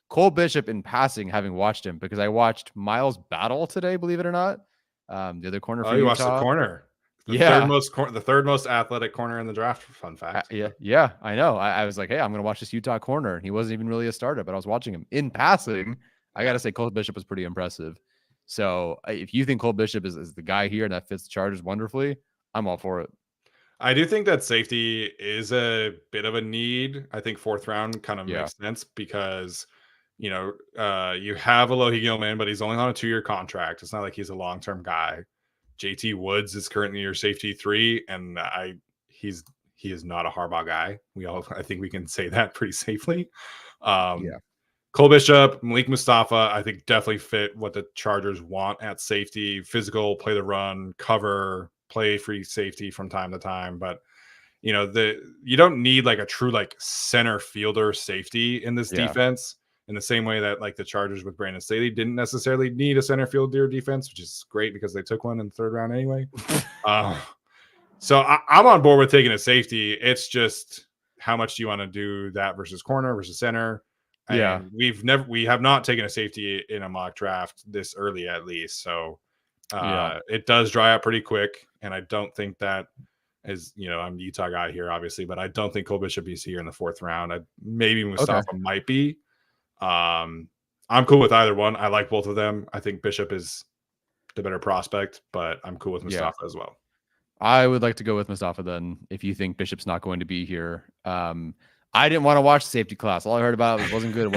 Cole Bishop in passing, having watched him, because I watched Miles Battle today. Believe it or not, the other corner. Oh, you watched the corner. The third most athletic corner in the draft. Fun fact. Yeah, I know. I was like, hey, I'm going to watch this Utah corner, and he wasn't even really a starter, but I was watching him in passing. I got to say, Cole Bishop was pretty impressive. So if you think Cole Bishop is the guy here and that fits the Chargers wonderfully, I'm all for it. I do think that safety is a bit of a need. I think 4th round kind of makes sense because, you know, you have Alohi Gilman, but he's only on a 2-year contract. It's not like he's a long-term guy. JT Woods is currently your safety 3, and he is not a Harbaugh guy. I think we can say that pretty safely. Cole Bishop, Malik Mustafa, I think definitely fit what the Chargers want at safety. Physical, play the run, cover, play free safety from time to time. But, you know, you don't need like a true like center fielder safety in this defense in the same way that like the Chargers with Brandon Staley didn't necessarily need a center fielder defense, which is great because they took one in the 3rd round anyway. So I'm on board with taking a safety. It's just how much do you want to do that versus corner versus center? And we have not taken a safety in a mock draft this early, at least. So it does dry up pretty quick. And I don't think that is, you know, I'm the Utah guy here, obviously, but I don't think Cole Bishop is here in the 4th round. Maybe Mustafa might be. I'm cool with either one. I like both of them. I think Bishop is the better prospect, but I'm cool with Mustafa as well. I would like to go with Mustafa then, if you think Bishop's not going to be here. I didn't want to watch the safety class. All I heard about it wasn't good. It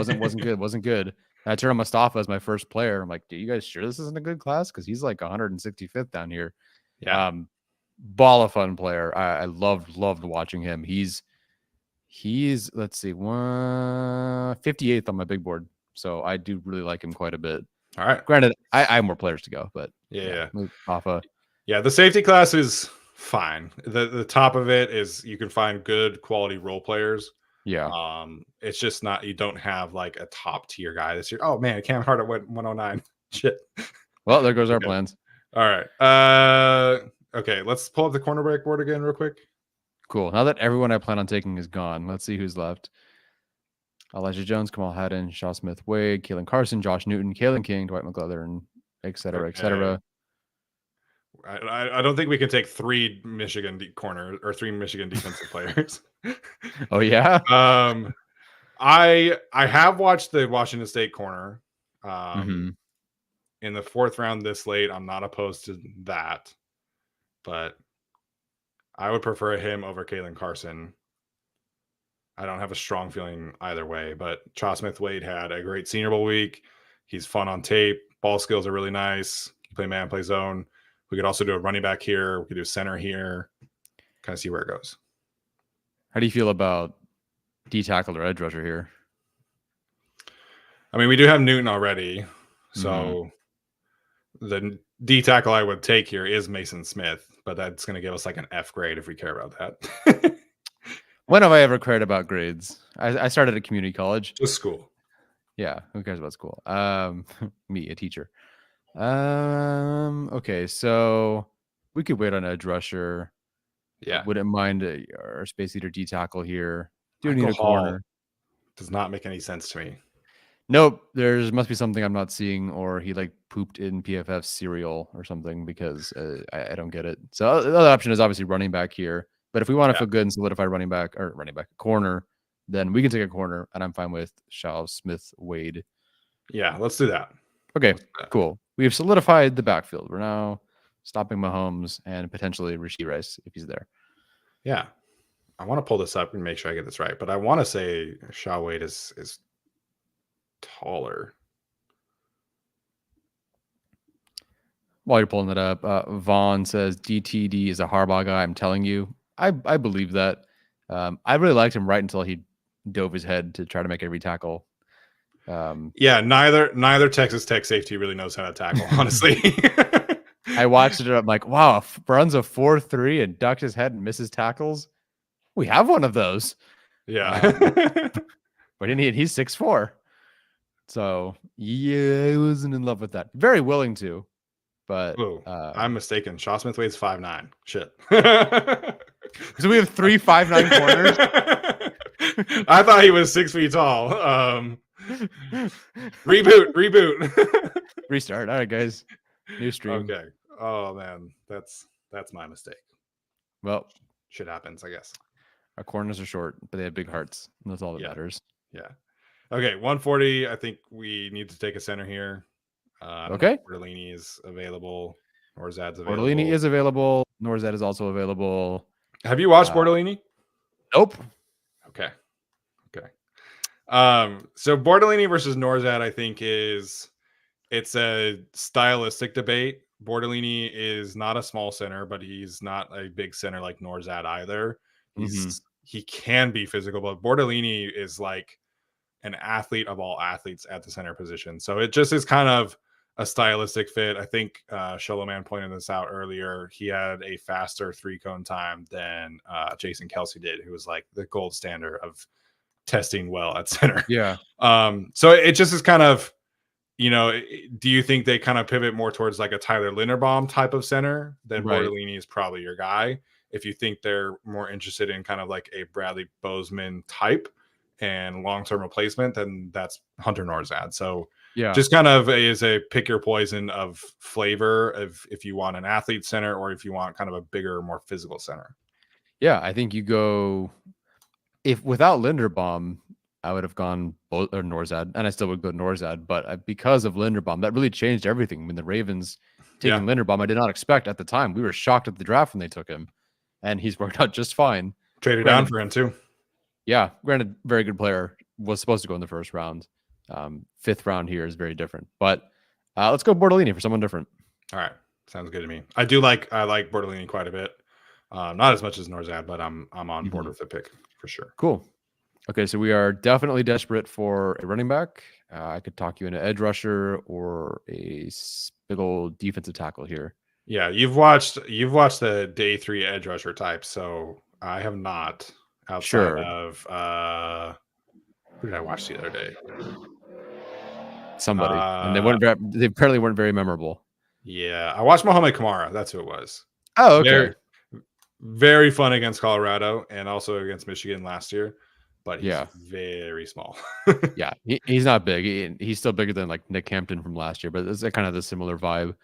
wasn't good. And I turned on Mustafa as my first player. I'm like, are you guys sure this isn't a good class? Because he's like 165th down here. Yeah. Ball of fun player. I loved watching him. He's let's see, 58th on my big board. So I do really like him quite a bit. All right. Granted, I have more players to go, but Yeah. move Hoffa. Yeah, the safety class is fine. The top of it is you can find good quality role players. Yeah. It's just not you don't have like a top tier guy this year. Oh man, Cam Hart at 109. Shit. Well, there goes our Okay. plans. All right. Okay, let's pull up the cornerback board again real quick. Cool. Now that everyone I plan on taking is gone, let's see who's left. Elijah Jones, Kamal Haddon, Shaw Smith, Wade, Kalen Carson, Josh Newton, Kalen King, Dwight McLeather, et cetera, et cetera. I don't think we can take 3 Michigan corner or 3 Michigan defensive players. Oh yeah. I have watched the Washington State corner. Mm-hmm. In the 4th round this late, I'm not opposed to that, but I would prefer him over Kalen Carson. I don't have a strong feeling either way, but Shaw Smith Wade had a great Senior Bowl week. He's fun on tape. Ball skills are really nice. He play man, play zone. We could also do a running back here. We could do center here. Kind of see where it goes. How do you feel about D tackle or edge rusher here? I mean, we do have Newton already, so the D tackle I would take here is Mason Smith, but that's going to give us like an F grade if we care about that. When have I ever cared about grades? I started at community college. Just school. Yeah, who cares about school? Me, a teacher. Okay, so we could wait on edge rusher. Yeah. Wouldn't mind our space leader D tackle here. Do Michael need a corner. Hall does not make any sense to me. Nope, there must be something I'm not seeing, or he like pooped in PFF cereal or something because I don't get it. So the other option is obviously running back here. But if we want to feel good and solidify running back corner, then we can take a corner, and I'm fine with Shaw Smith Wade. Yeah, let's do that. Okay, cool. We have solidified the backfield. We're now stopping Mahomes and potentially Rashee Rice if he's there. Yeah. I want to pull this up and make sure I get this right, but I want to say Shaw Wade is taller. While you're pulling it up, Vaughn says DTD is a Harbaugh guy. I'm telling you, I believe that. I really liked him right until he dove his head to try to make every tackle. Yeah, neither Texas Tech safety really knows how to tackle, honestly. I watched it. I'm like, wow, runs a 4.3 and ducks his head and misses tackles. We have one of those. Yeah. But he's 6'4". So yeah, I wasn't in love with that. Very willing to, but I'm mistaken. Shaw Smith Wade's 5'9". Shit. So we have 3 5'9" corners. I thought he was 6 feet tall. Reboot. Restart. All right, guys. New stream. Okay. Oh man, that's my mistake. Well, shit happens, I guess. Our corners are short, but they have big hearts. And that's all that matters. Yeah. Okay, 140. I think we need to take a center here. Okay. Bortolini is available. Norzad's available. Bortolini is available. Norzad is also available. Have you watched Bortolini? Nope. Okay. So Bortolini versus Norzad, I think it's a stylistic debate. Bortolini is not a small center, but he's not a big center like Norzad either. He can be physical, but Bortolini is like an athlete of all athletes at the center position. So it just is kind of a stylistic fit. I think Sholoman pointed this out earlier. He had a faster 3-cone time than Jason Kelsey did, who was like the gold standard of testing well at center. Yeah. So it just is kind of, do you think they kind of pivot more towards like a Tyler Linderbaum type of center? Then Bortolini is probably your guy. If you think they're more interested in kind of like a Bradley Bozeman type and long-term replacement, then that's Hunter Norzad. So just kind of is a pick your poison of flavor of if you want an athlete center or if you want kind of a bigger, more physical center. Yeah, I think you go if without Linderbaum, I would have gone Norzad, and I still would go Norzad. But because of Linderbaum, that really changed everything. When the Ravens taking Linderbaum, I did not expect at the time. We were shocked at the draft when they took him, and he's worked out just fine. Traded down for him too. Yeah, granted, very good player. Was supposed to go in the first round. 5th round here is very different. But let's go Bortolini for someone different. All right, sounds good to me. I like Bortolini quite a bit. Not as much as Norzad, but I'm on board with the pick for sure. Cool. Okay, so we are definitely desperate for a running back. I could talk you into edge rusher or a big old defensive tackle here. Yeah, you've watched the day 3 edge rusher type, so I have not, outside Sure. of who did I watch the other day? Somebody. And they apparently weren't very memorable. Yeah, I watched Mohamed Kamara. That's who it was. Oh, okay. Very, very fun against Colorado and also against Michigan last year, but he's very small. Yeah, he's not big. He's still bigger than like Nick Hampton from last year, but it's kind of the similar vibe.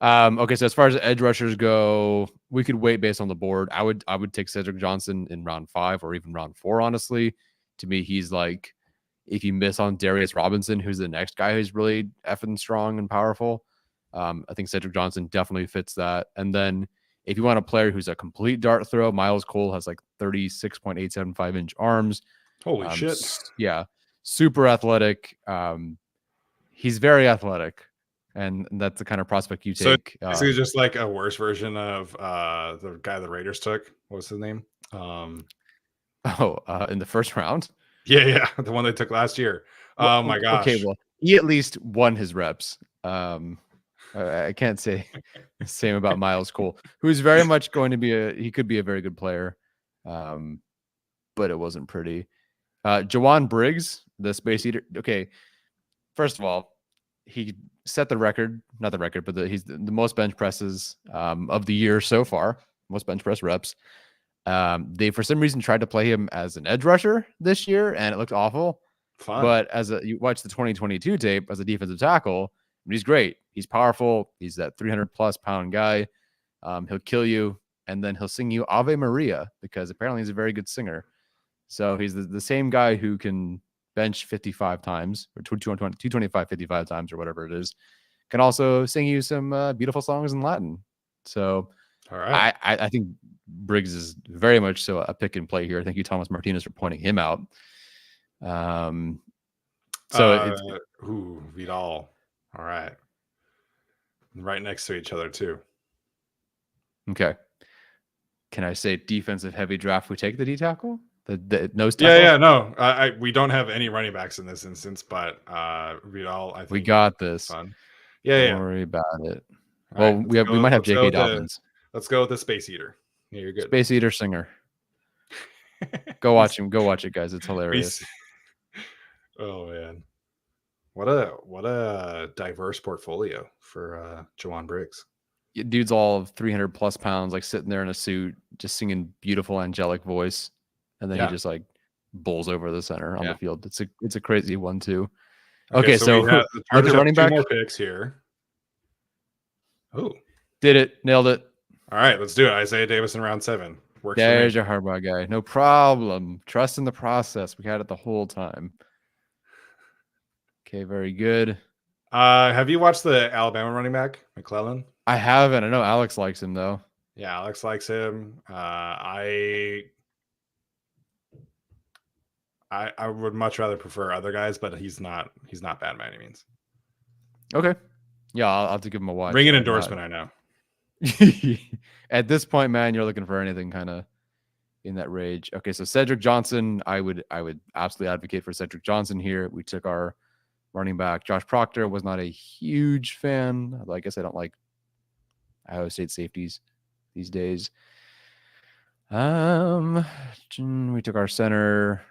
Okay, so as far as edge rushers go, we could wait based on the board. I would take Cedric Johnson in round 5 or even round 4. Honestly, to me, he's like, if you miss on Darius Robinson, who's the next guy who's really effing strong and powerful, I think Cedric Johnson definitely fits that. And then if you want a player who's a complete dart throw, Miles Cole has like 36.875 inch arms. Holy shit! Yeah, super athletic. He's very athletic. And that's the kind of prospect you take. So basically just like a worse version of the guy the Raiders took. What's his name? In the first round? Yeah, the one they took last year. Oh my gosh. Okay, well, he at least won his reps. I can't say the same about Miles Cole, who's very much going to be he could be a very good player. But it wasn't pretty. Jawan Briggs, the Space Eater. Okay, first of all, he set the record, not the record, but he's the most bench presses of the year so far, most bench press reps. They, for some reason, tried to play him as an edge rusher this year, and it looked awful. Fun. But you watch the 2022 tape as a defensive tackle, he's great. He's powerful. He's that 300+ pound guy. He'll kill you, and then he'll sing you Ave Maria because apparently he's a very good singer. So he's the same guy who can bench 55 times or 225, 55 times or whatever it is, can also sing you some beautiful songs in Latin. So all right. I think Briggs is very much so a pick and play here. Thank you, Thomas Martinez, for pointing him out. Vidal. All right. Right next to each other too. Okay. Can I say defensive heavy draft? We take the D tackle? The nose tackle? Yeah, no. We don't have any running backs in this instance, but Vidal, I think we got this. Fun. Yeah, Don't worry about it. All well, right, we might have J.K. Dobbins. Let's go with the Space Eater. Yeah, you're good. Space Eater singer. Go watch him. Go watch it, guys. It's hilarious. Oh man, what a diverse portfolio for Jawan Briggs. Dude's all 300+ pounds, like sitting there in a suit, just singing beautiful angelic voice, and then he just like bowls over the center on the field. It's a crazy one too. Okay, so we have the running back. 2 more picks here. Oh, did it? Nailed it. All right, let's do it. Isaiah Davis in round 7. Works. There's your Harbaugh guy. No problem. Trust in the process. We had it the whole time. Okay, very good. Have you watched the Alabama running back, McClellan? I haven't. I know Alex likes him though. Yeah, Alex likes him. I would much rather prefer other guys, but he's not bad by any means. Okay. Yeah, I'll have to give him a watch. Ring an endorsement, I know. At this point, man, you're looking for anything kind of in that range. Okay, so Cedric Johnson, I would absolutely advocate for Cedric Johnson here. We took our running back. Josh Proctor was not a huge fan. I guess I don't like Ohio State safeties these days. We took our center,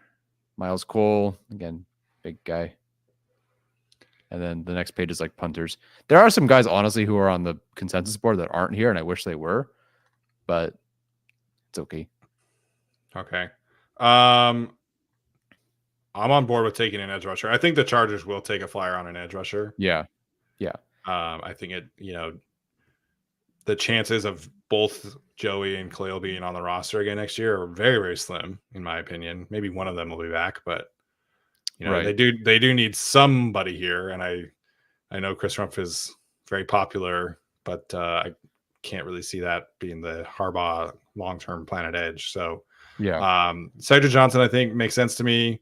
Miles Cole, again, big guy. And then the next page is like punters. There are some guys, honestly, who are on the consensus board that aren't here, and I wish they were, but it's okay. Okay. I'm on board with taking an edge rusher. I think the Chargers will take a flyer on an edge rusher. Yeah. I think the chances of both Joey and Khalil being on the roster again next year are very, very slim, in my opinion. Maybe one of them will be back, but they do need somebody here. And I know Chris Rumpf is very popular, but I can't really see that being the Harbaugh long-term plan at edge. So Cedric Johnson, I think, makes sense to me.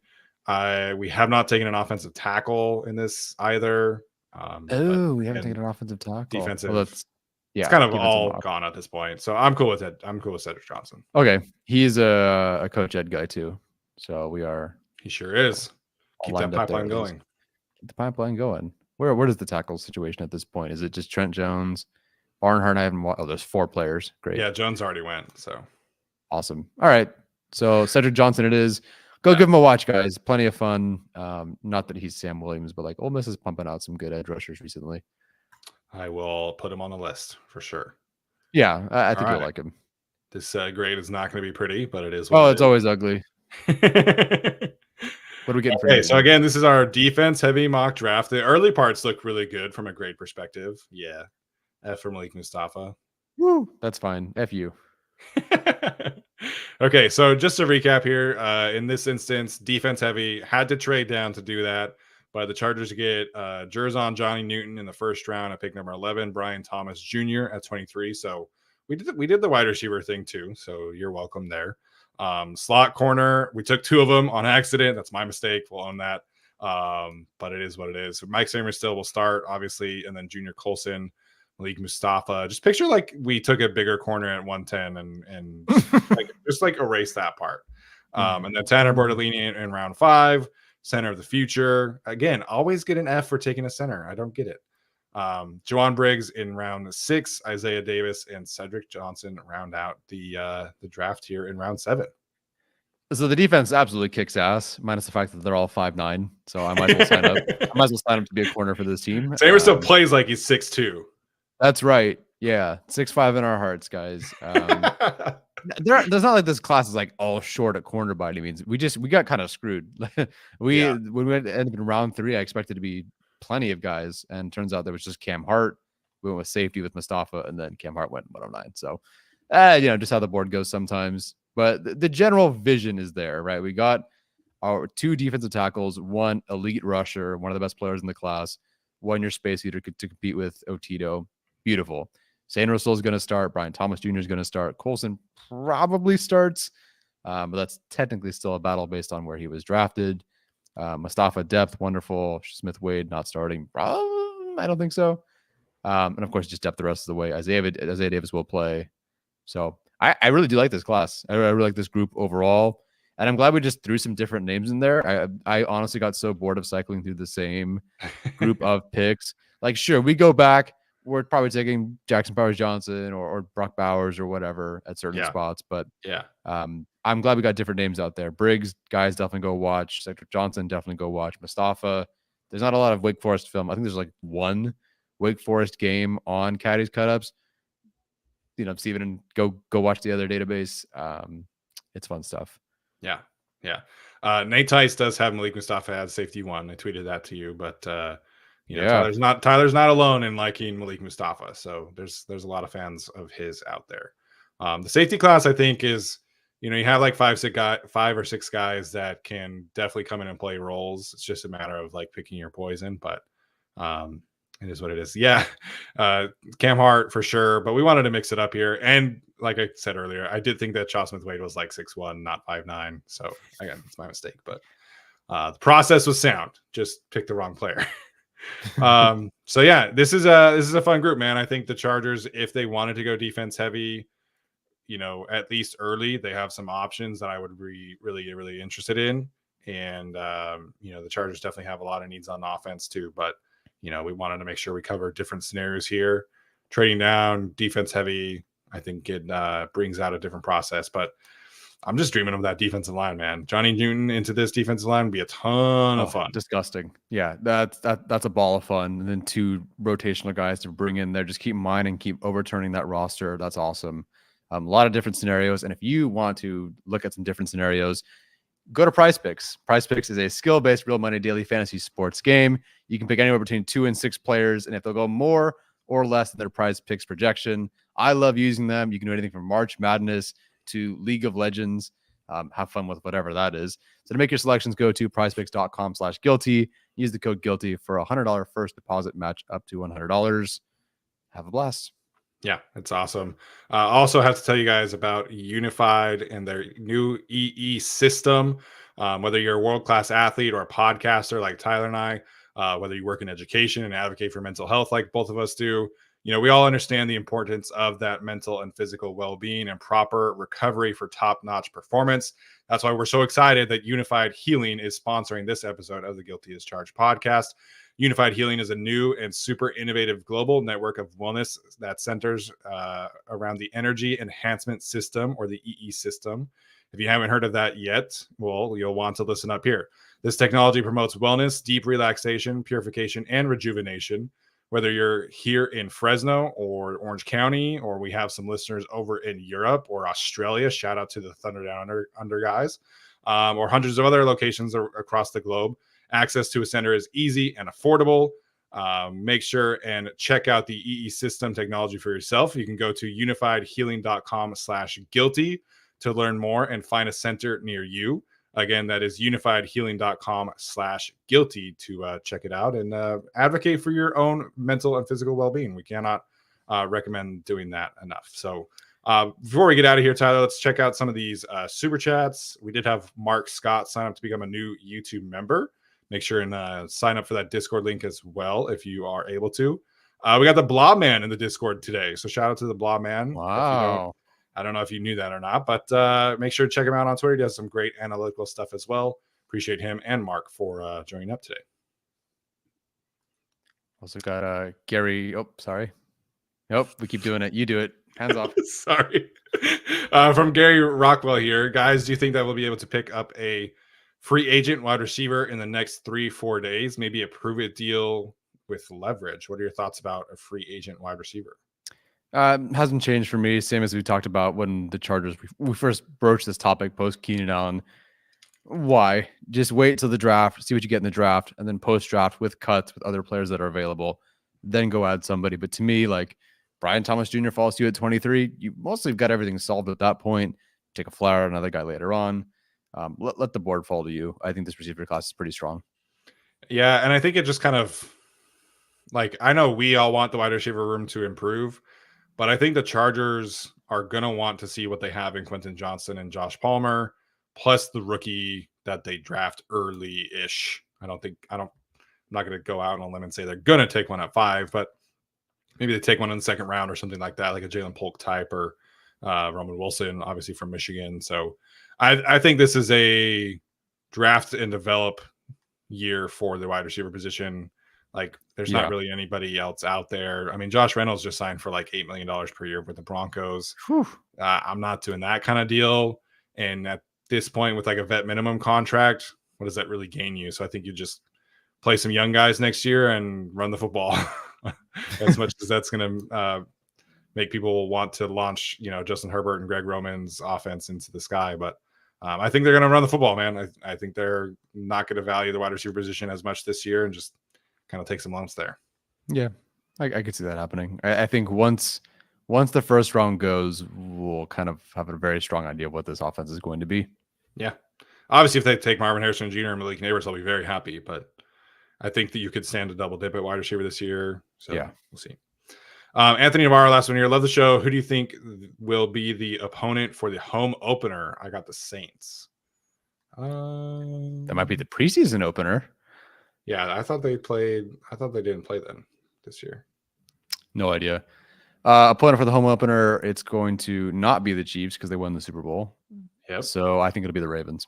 We have not taken an offensive tackle in this either. We haven't taken an offensive tackle. Defensive. Well, it's kind of all gone at this point. So I'm cool with it. I'm cool with Cedric Johnson. Okay. He's a Coach Ed guy too. So we are. He sure is. Keep that pipeline going. Get the pipeline going. Where does the tackle situation at this point? Is it just Trent Jones, Barnhart? I haven't. Oh, there's 4 players. Great. Yeah, Jones already went. So Awesome. All right. So Cedric Johnson it is. Go yeah. give him a watch, guys. Plenty of fun. Not that he's Sam Williams, but like Ole Miss is pumping out some good edge rushers recently. I will put him on the list for sure. Yeah, I think you'll right. like him. This grade is not going to be pretty, but it is. Oh, it's always ugly. What are we getting for you? So again, this is our defense heavy mock draft. The early parts look really good from a grade perspective. Yeah. F for Malik Mustafa. Woo, that's fine. F you. Okay, so just to recap here, in this instance, defense heavy, had to trade down to do that, but the Chargers get Jerzon Johnny Newton in the first round at pick number 11, Brian Thomas Jr. at 23. So we did the wide receiver thing too. So you're welcome there. Slot corner, we took 2 of them on accident. That's my mistake. We'll own that. But it is what it is. So Mike Samer still will start, obviously, and then Junior Colson, Malik Mustafa. Just picture like we took a bigger corner at 110 and just like erase that part. And then Tanner Bortolini in round 5, center of the future. Again, always get an F for taking a center. I don't get it. Juwan Briggs in round 6, Isaiah Davis and Cedric Johnson round out the draft here in round 7. So the defense absolutely kicks ass, minus the fact that they're all 5'9". So I might as well sign up. I might as well sign up to be a corner for this team. Samer still plays like he's 6'2". That's right. Yeah, 6'5" in our hearts, guys. There's not like this class is like all short at corner by any means. We got kind of screwed. When we ended up in round 3, I expected to be plenty of guys, and turns out there was just Cam Hart. We went with safety with Mustafa, and then Cam Hart went 109. So, just how the board goes sometimes. But the general vision is there, right? We got our 2 defensive tackles, 1 elite rusher, one of the best players in the class, 1 your space eater to compete with Otito. Beautiful. Zane Russell is going to start. Brian Thomas Jr. is going to start. Colson probably starts, but that's technically still a battle based on where he was drafted. Mustafa, depth, wonderful. Smith Wade not starting. I don't think so. And of course, just depth the rest of the way. Isaiah Davis will play. So I really do like this class. I really like this group overall. And I'm glad we just threw some different names in there. I honestly got so bored of cycling through the same group of picks. Like, sure, we go back. We're probably taking Jackson Powers Johnson or Brock Bowers or whatever at certain spots. But I'm glad we got different names out there. Briggs, guys, definitely go watch. Cedric Johnson, definitely go watch. Mustafa. There's not a lot of Wake Forest film. I think there's like 1 Wake Forest game on Caddy's Cutups. Steven, go watch the other database. It's fun stuff. Yeah. Nate Tice does have Malik Mustafa as safety 1. I tweeted that to you, but Tyler's not alone in liking Malik Mustafa. So there's a lot of fans of his out there. The safety class, I think, is you have like 5 or 6 guys that can definitely come in and play roles. It's just a matter of like picking your poison, but it is what it is. Yeah. Cam Hart for sure, but we wanted to mix it up here. And like I said earlier, I did think that Charles Smith Wade was like 6'1", not 5'9". So again, it's my mistake, but the process was sound. Just pick the wrong player. So yeah, this is a fun group, man. I think the Chargers, if they wanted to go defense heavy, at least early, they have some options that I would be really, really interested in. And the Chargers definitely have a lot of needs on offense too. But we wanted to make sure we cover different scenarios here. Trading down, defense heavy, I think it brings out a different process. But I'm just dreaming of that defensive line, man. Johnny Newton into this defensive line would be a ton of fun. Disgusting. Yeah, that's a ball of fun. And then 2 rotational guys to bring in there. Just keep mining, keep overturning that roster. That's awesome. A lot of different scenarios. And if you want to look at some different scenarios, go to Prize Picks. Prize Picks is a skill-based real money daily fantasy sports game. You can pick anywhere between 2 and 6 players. And if they'll go more or less than their Prize Picks projection, I love using them. You can do anything from March Madness to League of Legends. Have fun with whatever that is. So to make your selections, go to prizepicks.com/guilty. Use the code guilty for a $100 first deposit match up to $100. Have a blast. Yeah, it's awesome. Also have to tell you guys about Unified and their new EE system. Whether you're a world-class athlete or a podcaster like Tyler and I, whether you work in education and advocate for mental health like both of us do, we all understand the importance of that mental and physical well-being and proper recovery for top-notch performance. That's why we're so excited that Unified Healing is sponsoring this episode of the Guilty as Charged podcast. Unified Healing is a new and super innovative global network of wellness that centers around the Energy Enhancement System, or the EE system. If you haven't heard of that yet, well, you'll want to listen up here. This technology promotes wellness, deep relaxation, purification, and rejuvenation. Whether you're here in Fresno or Orange County, or we have some listeners over in Europe or Australia, shout out to the Thunder Down Under guys, or hundreds of other locations across the globe, access to a center is easy and affordable. Make sure and check out the EE system technology for yourself. You can go to unifiedhealing.com/guilty to learn more and find a center near you. Again, that is unifiedhealing.com/guilty to check it out and advocate for your own mental and physical well-being. We cannot recommend doing that enough. So before we get out of here, Tyler, let's check out some of these super chats. We did have Mark Scott sign up to become a new YouTube member. Make sure and sign up for that Discord link as well if you are able to. We got the Blob Man in the Discord today. So shout out to the Blob Man. Wow. I don't know if you knew that or not, but make sure to check him out on Twitter. He does some great analytical stuff as well. Appreciate him and Mark for joining up today. Also got Gary. Oh, sorry. Nope, we keep doing it. You do it. Hands off. Sorry. From Gary Rockwell here. Guys, do you think that we'll be able to pick up a free agent wide receiver in the next 3-4 days? Maybe a prove-it deal with leverage. What are your thoughts about a free agent wide receiver? Hasn't changed for me. Same as we talked about when the Chargers, we first broached this topic post Keenan Allen. Why? Just wait till the draft, see what you get in the draft, and then post draft with cuts with other players that are available, then go add somebody. But to me, like Brian Thomas Jr. falls to you at 23, you mostly have got everything solved at that point. Take a flyer on another guy later on. Let the board fall to you. I think this receiver class is pretty strong. Yeah, and I think it just kind of, like, I know we all want the wide receiver room to improve, but I think the Chargers are going to want to see what they have in Quentin Johnson and Josh Palmer, plus the rookie that they draft early-ish. I'm not going to go out on a limb and say they're going to take one at 5, but maybe they take one in the second round or something like that, like a Jalen Polk type, or Roman Wilson, obviously from Michigan. So I think this is a draft and develop year for the wide receiver position. Like, there's not really anybody else out there. I mean, Josh Reynolds just signed for like $8 million per year with the Broncos. I'm not doing that kind of deal. And at this point, with like a vet minimum contract, what does that really gain you? So I think you just play some young guys next year and run the football as much as that's going to make people want to launch, Justin Herbert and Greg Roman's offense into the sky. But I think they're going to run the football, man. I think they're not going to value the wide receiver position as much this year and just kind of take some lumps there. Yeah, I could see that happening. I think once the first round goes, we'll kind of have a very strong idea of what this offense is going to be. Yeah. Obviously, if they take Marvin Harrison Jr. and Malik Neighbors, I'll be very happy. But I think that you could stand a double dip at wide receiver this year. So yeah, we'll see. Anthony Navarro, last one here. Love the show. Who do you think will be the opponent for the home opener? I got the Saints. That might be the preseason opener. Yeah, I thought they didn't play then this year. No idea. Opponent for the home opener, it's going to not be the Chiefs because they won the Super Bowl. Yep. So I think it'll be the Ravens.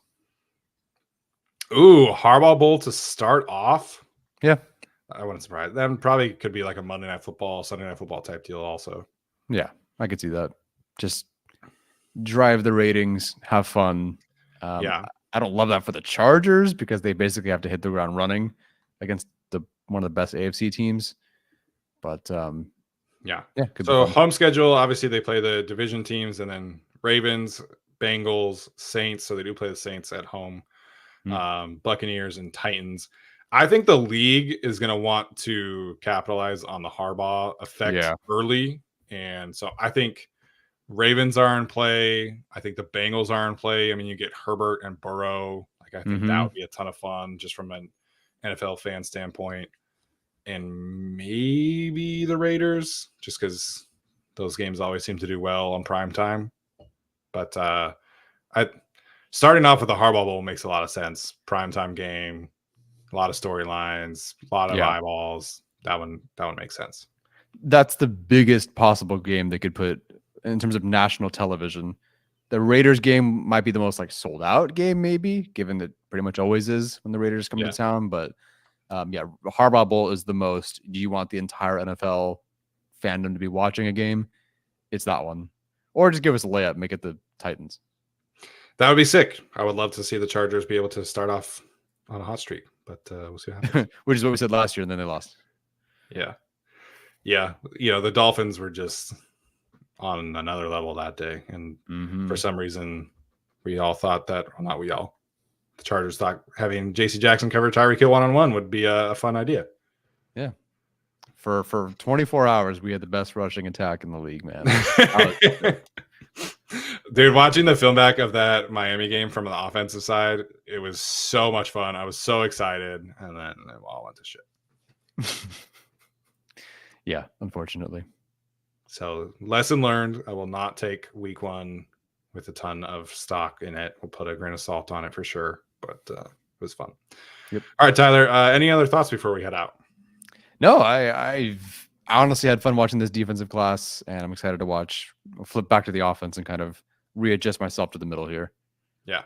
Ooh, Harbaugh Bowl to start off. Yeah. I wouldn't surprise. That probably could be like a Monday Night Football, Sunday Night Football type deal also. Yeah, I could see that. Just drive the ratings, have fun. Yeah. I don't love that for the Chargers because they basically have to hit the ground running against one of the best AFC teams. But yeah. So home schedule, obviously they play the division teams and then Ravens, Bengals, Saints. So they do play the Saints at home, Buccaneers and Titans. I think the league is going to want to capitalize on the Harbaugh effect early. And so I think Ravens are in play. I think the Bengals are in play. I mean, you get Herbert and Burrow. Like, I think that would be a ton of fun just from an NFL fan standpoint. And maybe the Raiders, just because those games always seem to do well on prime time. But starting off with the Harbaugh Bowl makes a lot of sense. Primetime game, a lot of storylines, a lot of eyeballs. That one makes sense. That's the biggest possible game they could put in terms of national television. The Raiders game might be the most like sold out game, maybe, given that pretty much always is when the Raiders come to town. But yeah, Harbaugh Bowl is the most. Do you want the entire NFL fandom to be watching a game? It's that one. Or just give us a layup, make it the Titans. That would be sick. I would love to see the Chargers be able to start off on a hot streak, but we'll see what happens. Which is what we said last year, and then they lost. Yeah. Yeah. You know, the Dolphins were just on another level that day. And for some reason, we all thought that, well, not we all, the Chargers thought having JC Jackson cover Tyreek Hill one-on-one would be a fun idea. Yeah. For 24 hours, we had the best rushing attack in the league, man. Dude, watching the film back of that Miami game from the offensive side, it was so much fun. I was so excited, and then it all went to shit. Yeah, unfortunately. So, lesson learned. I will not take week 1 with a ton of stock in it. We'll put a grain of salt on it for sure, but it was fun. Yep. All right, Tyler, any other thoughts before we head out? No, I honestly had fun watching this defensive class, and I'm excited to flip back to the offense and kind of readjust myself to the middle here. Yeah.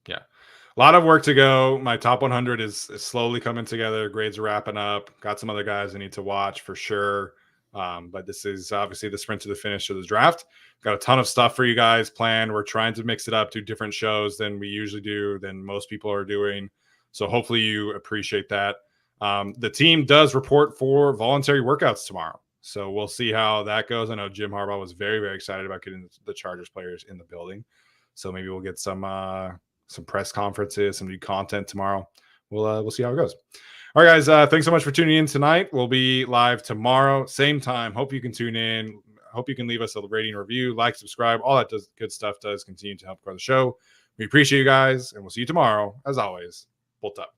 A lot of work to go. My top 100 is slowly coming together. Grades are wrapping up. Got some other guys I need to watch for sure. But this is obviously the sprint to the finish of the draft. Got a ton of stuff for you guys planned. We're trying to mix it up, do different shows than we usually do, than most people are doing. So hopefully you appreciate that. The team does report for voluntary workouts tomorrow. So we'll see how that goes. I know Jim Harbaugh was very, very excited about getting the Chargers players in the building. So maybe we'll get some press conferences, some new content tomorrow. We'll see how it goes. All right, guys. Thanks so much for tuning in tonight. We'll be live tomorrow, same time. Hope you can tune in. Hope you can leave us a rating, review, like, subscribe. All that good stuff does continue to help grow the show. We appreciate you guys, and we'll see you tomorrow. As always, bolt up.